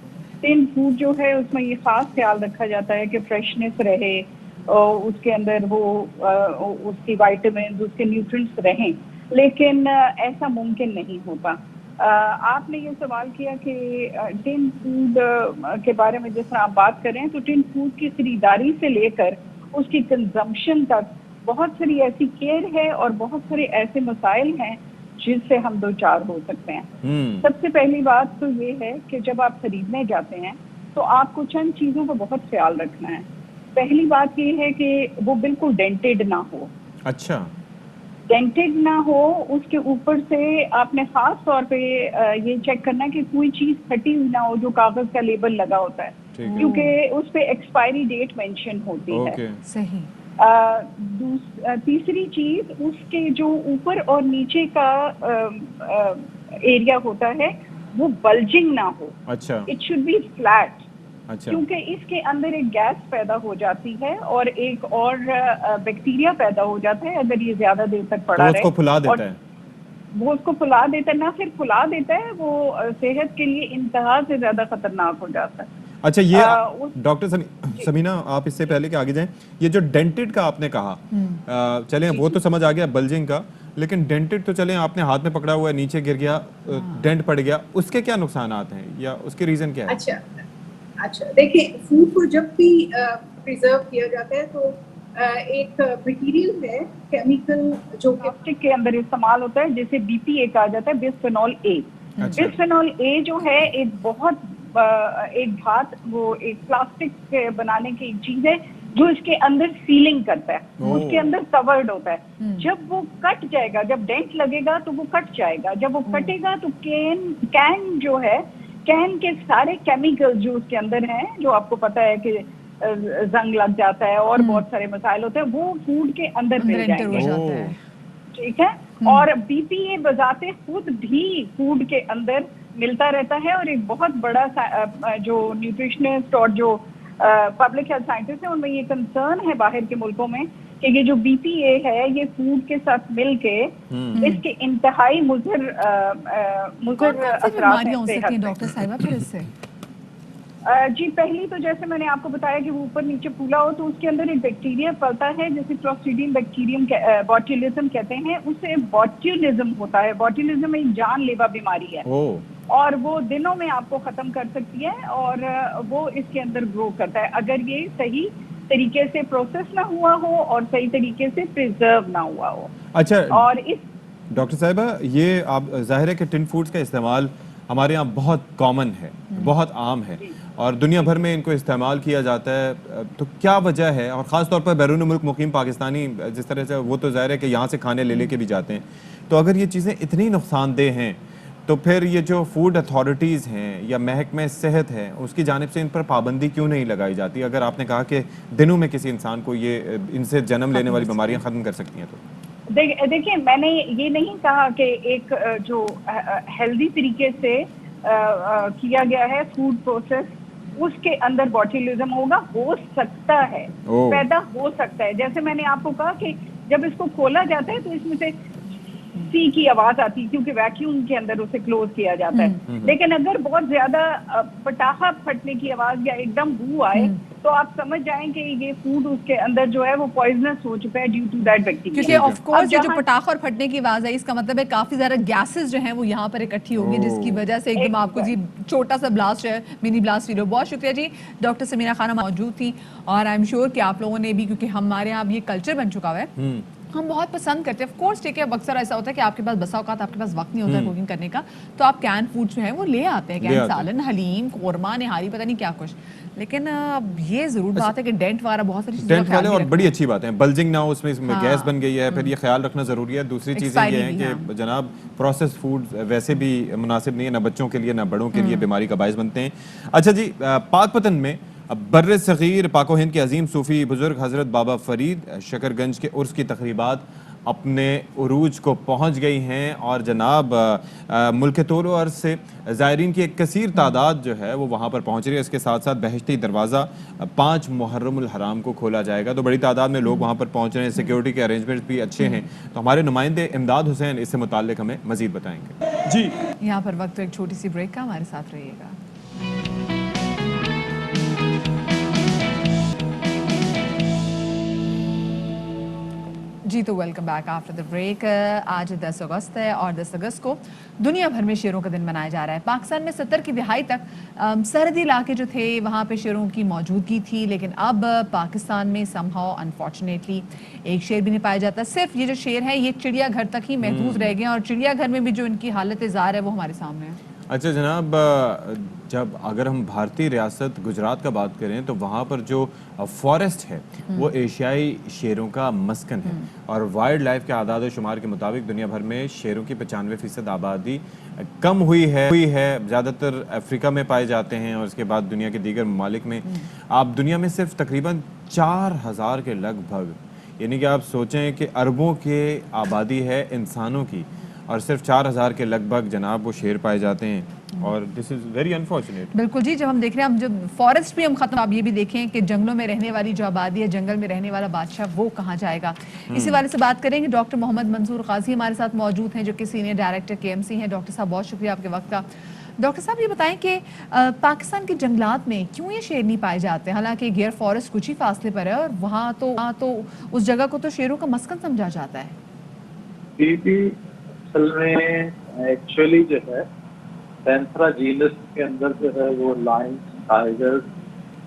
S10: ٹن فوڈ جو ہے اس میں یہ خاص خیال رکھا جاتا ہے کہ فریشنس رہے, اس کے اندر وہ اس کی وائٹامنز, اس کے نیوٹرینٹس رہیں, لیکن ایسا ممکن نہیں ہوتا. آپ نے یہ سوال کیا کہ ٹن فوڈ کے بارے میں جس طرح آپ بات کریں, تو ٹن فوڈ کی خریداری سے لے کر اس کی کنزمپشن تک بہت ساری ایسی کیئر ہے اور بہت سارے ایسے مسائل ہیں جن سے ہم دو چار ہو سکتے ہیں. سب سے پہلی بات تو یہ ہے کہ جب آپ خریدنے جاتے ہیں تو آپ کو چند چیزوں کا بہت خیال رکھنا ہے. پہلی بات یہ ہے کہ وہ بالکل ڈینٹڈ نہ ہو.
S2: اچھا,
S10: ڈینٹڈ نہ ہو. اس کے اوپر سے آپ نے خاص طور پہ یہ چیک کرنا ہے کہ کوئی چیز پھٹی ہوئی نہ ہو جو کاغذ کا لیبل لگا ہوتا ہے, کیونکہ اس پہ ایکسپائری ڈیٹ مینشن ہوتی ہے.
S1: صحیح.
S10: تیسری چیز, اس کے جو اوپر اور نیچے کا ایریا ہوتا ہے وہ بلجنگ نہ ہو.
S2: اچھا,
S10: اٹ شوڈ بی فلیٹ,
S2: اچھا,
S10: کیونکہ اس کے اندر ایک گیس پیدا ہو جاتی ہے اور ایک اور بیکٹیریا پیدا ہو جاتا ہے اگر یہ زیادہ دیر تک پڑا رہے.
S2: اس کو پھلا دیتا ہے.
S10: وہ اس کو پھلا دیتا ہے, نہ صرف پھلا دیتا ہے, وہ صحت کے لیے انتہا سے زیادہ خطرناک ہو جاتا ہے.
S2: اچھا, یہ ڈاکٹر سمینہ, آپ اس سے پہلے کہ آگے جائیں, یہ جو ڈینٹڈ کا آپ نے کہا, چلیں وہ تو سمجھ آ گیا بلجنگ کا, لیکن ڈینٹڈ تو چلیں آپ نے ہاتھ میں پکڑا ہوا ہے, نیچے گر گیا, ڈینٹ پڑ گیا, اس کے کیا نقصانات ہیں یا اس کے ریزن کیا ہے؟
S11: اچھا دیکھیں, فوڈ کو جب بھی پریزرو کیا جاتا ہے تو ایک مٹیریل ہے کیمیکل جو
S10: پلاسٹک کے اندر استعمال ہوتا ہے, جیسے بی پی اے کہا جاتا ہے, بسفینول اے. بسفینول اے جو ہے ایک بہت ایک دھات, وہ ایک پلاسٹک بنانے کی ایک چیز ہے جو اس کے اندر سیلنگ کرتا ہے, اس کے اندر کورڈ ہوتا ہے. جب وہ کٹ جائے گا, جب ڈینٹ لگے گا تو وہ کٹ جائے گا, جب وہ کٹے گا تو کین جو ہے, کین کے سارے کیمیکل جو اس کے اندر ہیں, جو آپ کو پتا ہے کہ زنگ لگ جاتا ہے اور بہت سارے مسائل ہوتے ہیں, وہ فوڈ کے اندر مل جائیں گے. ٹھیک ہے. اور بی پی اے بذات خود بھی فوڈ کے اندر ملتا رہتا ہے, اور ایک بہت بڑا جو نیوٹریشنسٹ اور جو پبلک ہیلتھ سائنٹسٹ ہیں ان میں یہ کنسرن ہے باہر کے ملکوں میں کہ یہ جو بی پی اے ہے یہ فوڈ کے ساتھ مل کے اس کے انتہائی مضر اثرات ہیں
S1: ڈاکٹر صاحبہ پھر اس سے.
S10: جی, پہلی تو جیسے میں نے آپ کو بتایا کہ وہ اوپر نیچے پھولا ہو تو اس کے اندر ایک بیکٹیریا پلتا ہے جسے کلوسٹریڈیم بیکٹیریم باٹیولزم کہتے ہیں. اس سے باٹیولزم ہوتا ہے. باٹیولزم ایک جان لیوا بیماری ہے اور وہ دنوں میں آپ کو ختم کر سکتی ہے, اور وہ اس کے اندر گرو کرتا ہے اگر یہ صحیح طریقے سے پروسیس نہ ہوا ہو اور صحیح طریقے سے پریزرو نہ ہوا ہو.
S2: اچھا
S10: اور اس
S2: ڈاکٹر صاحبہ, یہ آپ ظاہر ہے کہ ٹن فوڈز کا استعمال ہمارے یہاں بہت کامن ہے, بہت عام ہے, اور دنیا بھر میں ان کو استعمال کیا جاتا ہے, تو کیا وجہ ہے؟ اور خاص طور پر بیرون ملک مقیم پاکستانی جس طرح سے, وہ تو ظاہر ہے کہ یہاں سے کھانے لے کے بھی جاتے ہیں, تو اگر یہ چیزیں اتنی نقصان دہ ہیں تو پھر یہ جو فوڈ اتھارٹیز ہیں یا محکمہ صحت ہے اس کی جانب سے ان پر پابندی کیوں نہیں لگائی جاتی؟ اگر آپ نے کہا کہ دنوں میں کسی انسان کو یہ ان سے جنم لینے والی بیماریاں ختم کر سکتی ہیں, تو
S10: دیکھیں, میں نے یہ نہیں کہا کہ ایک جو ہیلدی طریقے سے کیا گیا ہے فوڈ پروسیس اس کے اندر باٹیولزم ہوگا, ہو سکتا ہے, پیدا ہو سکتا ہے. جیسے میں نے آپ کو کہا کہ جب اس کو کھولا جاتا ہے تو اس میں سے सी की आवाज आती है क्योंकि वैक्यूम के अंदर उसे क्लोज किया जाता है। लेकिन अगर बहुत ज्यादा पटाखा फटने की आवाज या एकदम बू आए तो आप समझ जाएं कि ये फूड उसके अंदर जो है वो पॉइजनस हो चुका है ड्यू टू दैट बैक्टीरिया।
S1: क्योंकि ऑफ कोर्स ये जो पटाखा और फटने की आवाज है इसका मतलब है काफी ज्यादा गैसेस जो हैं वो यहाँ पर इकट्ठी होगी जिसकी वजह से एकदम आपको जी छोटा सा ब्लास्ट है, मिनी ब्लास्ट फील हो। बहुत शुक्रिया जी, डॉक्टर समीरा खान मौजूद थी और आई एम श्योर कि आप लोगों ने भी, क्योंकि हमारे यहाँ ये कल्चर बन चुका है, हम बहुत पसंद करते हैं। ऑफ कोर्स ठीक है, अब अक्सर ऐसा होता है कि आपके पास बसा औकात आपके पास वक्त नहीं होता है कुकिंग करने का, तो आप कैन फूड जो है वो ले आते हैं, कैन सालन, हलीम, कोरमा, निहारी, पता नहीं क्या कुछ। लेकिन अब ये जरूर बात है कि डेंट वगैरह बहुत सारी चीजें
S2: डेंट वाले, और बड़ी अच्छी बात है बल्जिंग ना हो उसमें गैस बन गई है, फिर ये ख्याल रखना जरूरी है। दूसरी चीजें ये हैं कि जनाब प्रोसेस फूड वैसे भी मुनासिब नहीं है, ना बच्चों के लिए ना बड़ों के लिए, बीमारी का बायस बनते हैं। अच्छा जी, पाकपतन में बर्र सगीर पाको हिंद के अजीम सूफी बुजुर्ग हज़रत बाबा फरीद शकरगंज के उर्स की तकरीबात अपने उरूज को पहुंच गई हैं और जनाब मुल्क तोलो अर्ज से ज़ायरीन की एक कसीर तादाद जो है वो वहाँ पर पहुंच रही है। इसके साथ साथ बहश्ती दरवाज़ा 5 मुहर्रमुल हराम को खोला जाएगा, तो बड़ी तादाद में लोग वहाँ पर पहुँच रहे हैं। सिक्योरिटी के अरेंजमेंट्स भी अच्छे हैं। तो हमारे नुमाइंदे इमदाद हुसैन इससे मुताल्लिक हमें मज़ीद बताएंगे।
S1: जी, यहाँ पर वक्त एक छोटी सी ब्रेक का, हमारे साथ रहिएगा। जी तो welcome back after the break. आज 10 अगस्त है और 10 अगस्त को दुनिया भर में शेरों का दिन मनाया जा रहा है। पाकिस्तान में 70 की दहाई तक सरहदी इलाके जो थे वहाँ पे शेरों की मौजूदगी थी, लेकिन अब पाकिस्तान में समहाउ अनफॉर्चुनेटली एक शेर भी नहीं पाया जाता। सिर्फ ये जो शेर है ये चिड़ियाघर तक ही महदूद रह गए और चिड़ियाघर में भी जो इनकी हालत ज़ार है वो हमारे सामने है।
S2: अच्छा जनाब, जब अगर हम भारतीय रियासत गुजरात का बात करें तो वहाँ पर जो फॉरेस्ट है वो एशियाई शेरों का मस्कन है और वाइल्ड लाइफ के आदाद व शुमार के मुताबिक दुनिया भर में शेरों की 95% आबादी कम हुई है। ज़्यादातर अफ्रीका में पाए जाते हैं और उसके बाद दुनिया के दीगर ममालिक में। आप दुनिया में सिर्फ तकरीबन 4000 के लगभग, यानी कि आप सोचें कि अरबों के आबादी है इंसानों की और सिर्फ 4000 के लगभग जनाब वो शेर पाए जाते हैं और दिस इज़ वेरी अनफॉर्चुनेट।
S1: बिल्कुल जी, जब हम देख रहे हैं, हम जब फॉरेस्ट भी हम खत्म, आप ये भी देखें कि जंगलों में रहने वाली जो आबादी है, जंगल में रहने वाला बादशाह वो कहाँ जाएगा। इसी वाले से बात करेंगे। डॉक्टर मोहम्मद मंसूर काजी हमारे साथ मौजूद हैं जो कि सीनियर डायरेक्टर KMC हैं। डॉक्टर साहब बहुत शुक्रिया आपके वक्त का। डॉक्टर साहब ये बताएं कि पाकिस्तान के जंगलात में क्यों ये शेर नहीं पाए जाते, हालांकि गियर फॉरेस्ट कुछ ही फासले पर है और वहाँ तो उस जगह को तो शेरों का मस्कन समझा जाता है।
S12: असल में एक्चुअली जो है पैंथरा जीनस के अंदर जो है वो लायंस, टाइगर्स,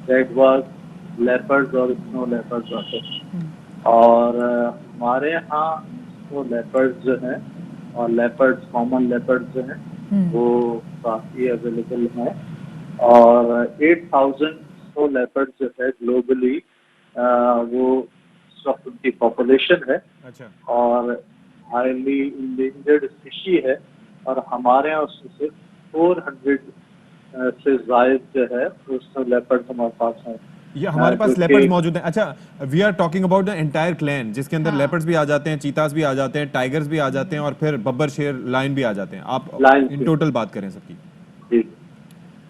S12: जेगुआर्स, लेपर्ड्स और स्नो लेपर्ड्स आते हैं और हमारे यहाँ स्नो लेपर्ड्स जो हैं और लेपर्ड्स, कॉमन लेपर्ड्स जो हैं वो काफ़ी अवेलेबल हैं और 8000 स्नो लेपर्ड्स जो है ग्लोबली वो इस वक्त उनकी पॉपुलेशन है। अच्छा। और हाईली इंडेंजर्ड स्पीशी है और हमारे यहाँ उसमें से 400 से ज़ायद जो है उसमें लेपर्ड हमारे पास हैं।
S2: ये हमारे पास लेपर्ड्स मौजूद हैं। अच्छा, we are talking about the entire clan जिसके अंदर लेपर्ड्स भी आ जाते हैं, चीतास भी आ जाते हैं, टाइगर्स भी आ जाते हैं और फिर बब्बर, शेर, लायन भी आ जाते हैं। आप इन टोटल बात करें सबकी।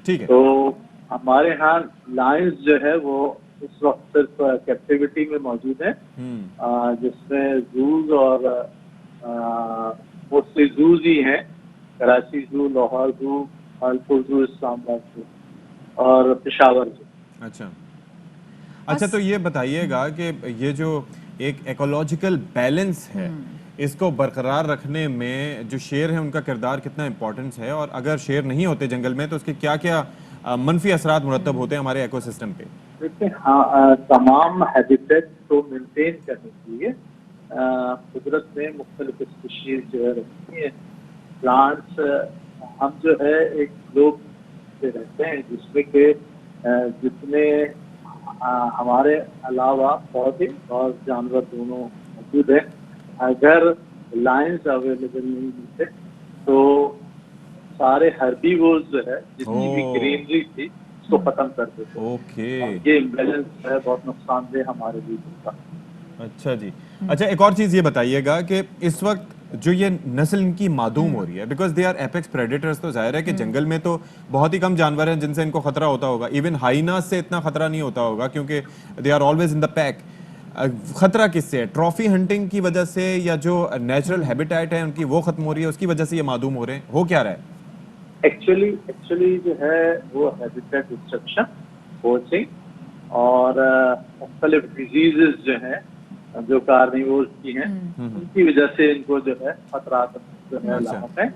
S2: ठीक है।
S12: तो हमारे यहाँ लायंस जो है वो इस वक्त सिर्फ कैप्टिविटी में मौजूद है जिसमें जूज और मोस्टली जूज ही हैं, कराची जू, लाहौर जू, कानपुर जू, इस्लामाबाद जू और पेशावर जू।
S2: अच्छा तो ये बताइएगा कि ये जो एक इकोलॉजिकल बैलेंस है इसको बरकरार रखने में जो शेर है उनका किरदार कितना इम्पोर्टेंस है और अगर शेर नहीं होते जंगल में तो उसके क्या क्या मनफी असरात मुरतब होते हैं हमारे इकोसिस्टम पे?
S12: देखिए हाँ, तमाम हैबिटेट को मेंटेन करने के लिए कुदरत में मुख्तलिफ स्पीशीज जो है रहती है। प्लांट्स, हम जो है एक ग्लोब पे रहते हैं जिसमें के जितने हमारे अलावा पौधे और जानवर दोनों मौजूद हैं। अगर लायंस अवेलेबल नहीं मिलते तो सारे हर्बीवोर्स जो है जितनी भी ग्रीनरी थी उसको खत्म कर देते।
S2: ओके,
S12: ये इम्बैलेंस है बहुत नुकसानदेह हमारे लिए होता है।
S2: अच्छा जी। अच्छा, एक और चीज़ ये बताइएगा कि इस वक्त जो ये नस्ल इनकी मादूम हो रही है because they are apex predators, तो जाहिर है कि जंगल में तो बहुत ही कम जानवर हैं जिनसे इनको खतरा होता होगा। इवन हाइनास से इतना खतरा नहीं होता होगा क्योंकि they are always in the pack. खतरा किससे है? ट्रॉफी हंटिंग की वजह से या जो नेचुरल हैबिटेट है उनकी वो खत्म हो रही है, उसकी वजह से ये मादूम हो रहे हैं? हो क्या रहा है?
S12: एक्चुअली जो है वो हैबिटेट डिस्ट्रक्शन, पोचिंग और मुख्तलिफ डिजीजेस जो हैं जो कार्निवोर्स की हैं उनकी वजह से इनको जो है खतरात जो है लाहक है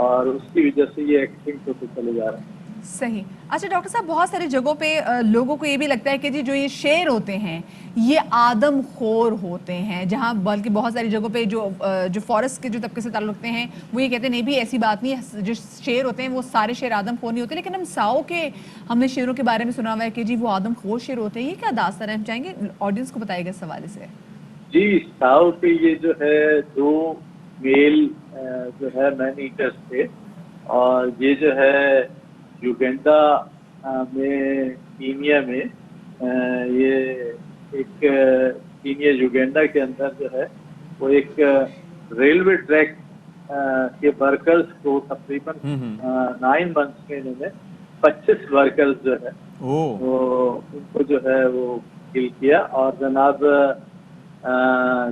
S12: और उसकी वजह से ये एक्सटिंक्ट होते चले जा रहे हैं।
S1: सही। अच्छा डॉक्टर साहब, बहुत सारी जगहों पे लोगों को ये भी लगता है कि जी जो ये शेर होते हैं ये आदमखोर होते हैं, जहाँ बल्कि बहुत सारी जगहों पे जो फॉरेस्ट के जो तबके से ताल्लुक रखते हैं वो ये कहते हैं नहीं भी ऐसी बात नहीं है, जो शेर होते हैं वो सारे शेर आदमखोर नहीं होते। लेकिन हम साओ के हमने शेरों के बारे में सुना हुआ है कि जी वो आदमखोर शेर होते हैं, ये क्या दास्तान है? हम चाहेंगे ऑडियंस को बताइएगा इस हवाले से।
S12: जी, साओ के ये जो है 2 मेल जो है मैन ईटर्स थे और ये जो है युगेंडा में कीनिया में ये एक कीनिया युगेंडा के अंदर जो है वो एक रेलवे ट्रैक के वर्कर्स को तकरीबन 9 मंथ्स में इन्होंने 25 वर्कर्स जो है वो उनको जो है वो किल किया और जनाब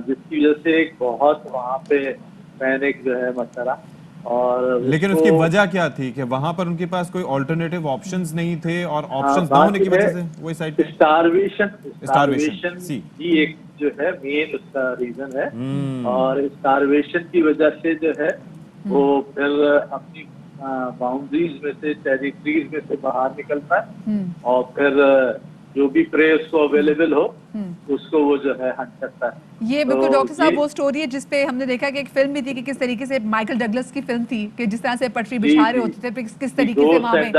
S12: जिसकी वजह से एक बहुत वहाँ पे पैनिक जो है मचा। और
S2: लेकिन उसकी वजह क्या थी कि वहां पर उनके पास कोई ऑल्टरनेटिव ऑप्शंस नहीं थे और ऑप्शंस ना होने की वजह से वही साइड पे
S12: स्टारवेशन ही एक जो है मेन उसका रीजन है और स्टारवेशन की वजह से जो है वो फिर अपनी बाउंड्रीज में से टेरिटरीज में से बाहर निकलता है और फिर जो भी प्रे उसको अवेलेबल हो उसको वो जो है हंट करता है।
S1: ये बिल्कुल डॉक्टर साहब वो स्टोरी है जिसपे हमने देखा कि एक फिल्म भी थी कि किस तरीके से माइकल डगलस की फिल्म थी कि जिस तरह से पटरी बिछा रहे होते थे किस तरीके से वहां पे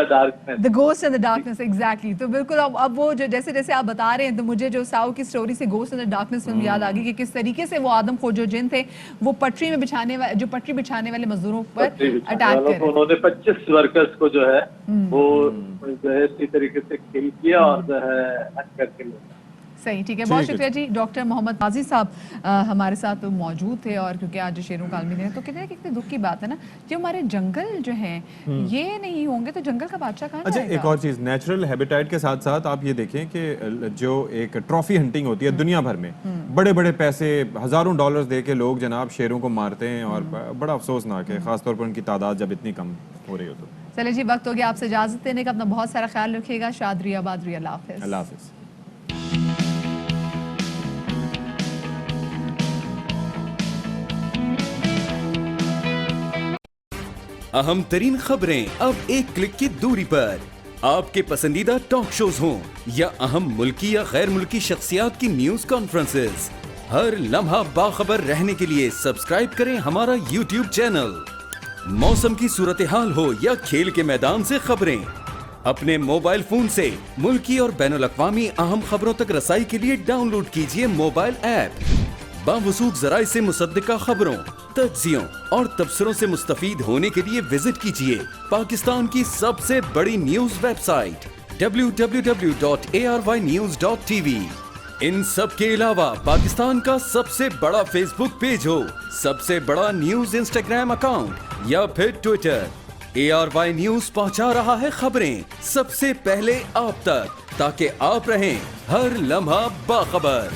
S1: the ghost and the darkness. Exactly. तो बिल्कुल अब वो जो जैसे जैसे आप बता रहे हैं तो मुझे जो साउ की स्टोरी से ghost and the darkness film याद आ गई कि किस तरीके से वो आदमखोर जो जिन थे वो पटरी में पटरी बिछाने वाले मजदूरों पर अटैक कर,
S12: उन्होंने 25 वर्कर्स को जो है वो जो है इसी तरीके से किल किया और जो है हंट करके ले।
S1: सही, ठीक है, बहुत शुक्रिया जी। डॉक्टर मोहम्मद काजी साहब हमारे साथ मौजूद थे और क्योंकि आज शेरों का आलमी दिन है तो कहते हैं कि कितने दुख की बात है ना, जो हमारे जंगल जो हैं ये नहीं होंगे तो जंगल का बादशाह कहाँ जाएगा?
S2: अच्छा, एक और चीज़, नेचुरल हैबिटेट के साथ साथ आप ये देखें कि जो एक ट्रॉफी हंटिंग होती है दुनिया भर में, बड़े बड़े पैसे हज़ारों डॉलर्स दे के लोग जनाब शेरों को मारते हैं और बड़ा अफसोसनाक है, खासतौर पर उनकी तादाद जब इतनी कम हो रही हो तो।
S1: चले जी, वक्त हो गया आपसे इजाज़त देने का, अपना बहुत सारा ख्याल रखिएगा। शाद आबाद, अल्लाह हाफ़िज़।
S2: अल्लाह हाफ़िज़।
S13: अहम तरीन खबरें अब एक क्लिक की दूरी पर, आपके पसंदीदा टॉक शोज हों या अहम मुल्की या गैर मुल्की शख्सियात की न्यूज कॉन्फ्रेंसेस, हर लम्हा बाखबर रहने के लिए सब्सक्राइब करें हमारा YouTube चैनल। मौसम की सूरत हाल हो या खेल के मैदान से खबरें, अपने मोबाइल फोन से मुल्की और बैनुल-अक़वामी अहम खबरों तक रसाई के लिए डाउनलोड कीजिए मोबाइल ऐप। बावसूख ज़राए से मुसद्दिका खबरों, तज्ज़ियों और तबसरों से मुस्तफीद होने के लिए विजिट कीजिए पाकिस्तान की सबसे बड़ी न्यूज वेबसाइट www.arYnews.tv। इन सब के अलावा पाकिस्तान का सबसे बड़ा फेसबुक पेज हो, सबसे बड़ा न्यूज इंस्टाग्राम अकाउंट या फिर ट्विटर, ARY न्यूज पहुंचा रहा है खबरें सबसे पहले आप तक, ताकि आप रहें हर लम्हा बाखबर।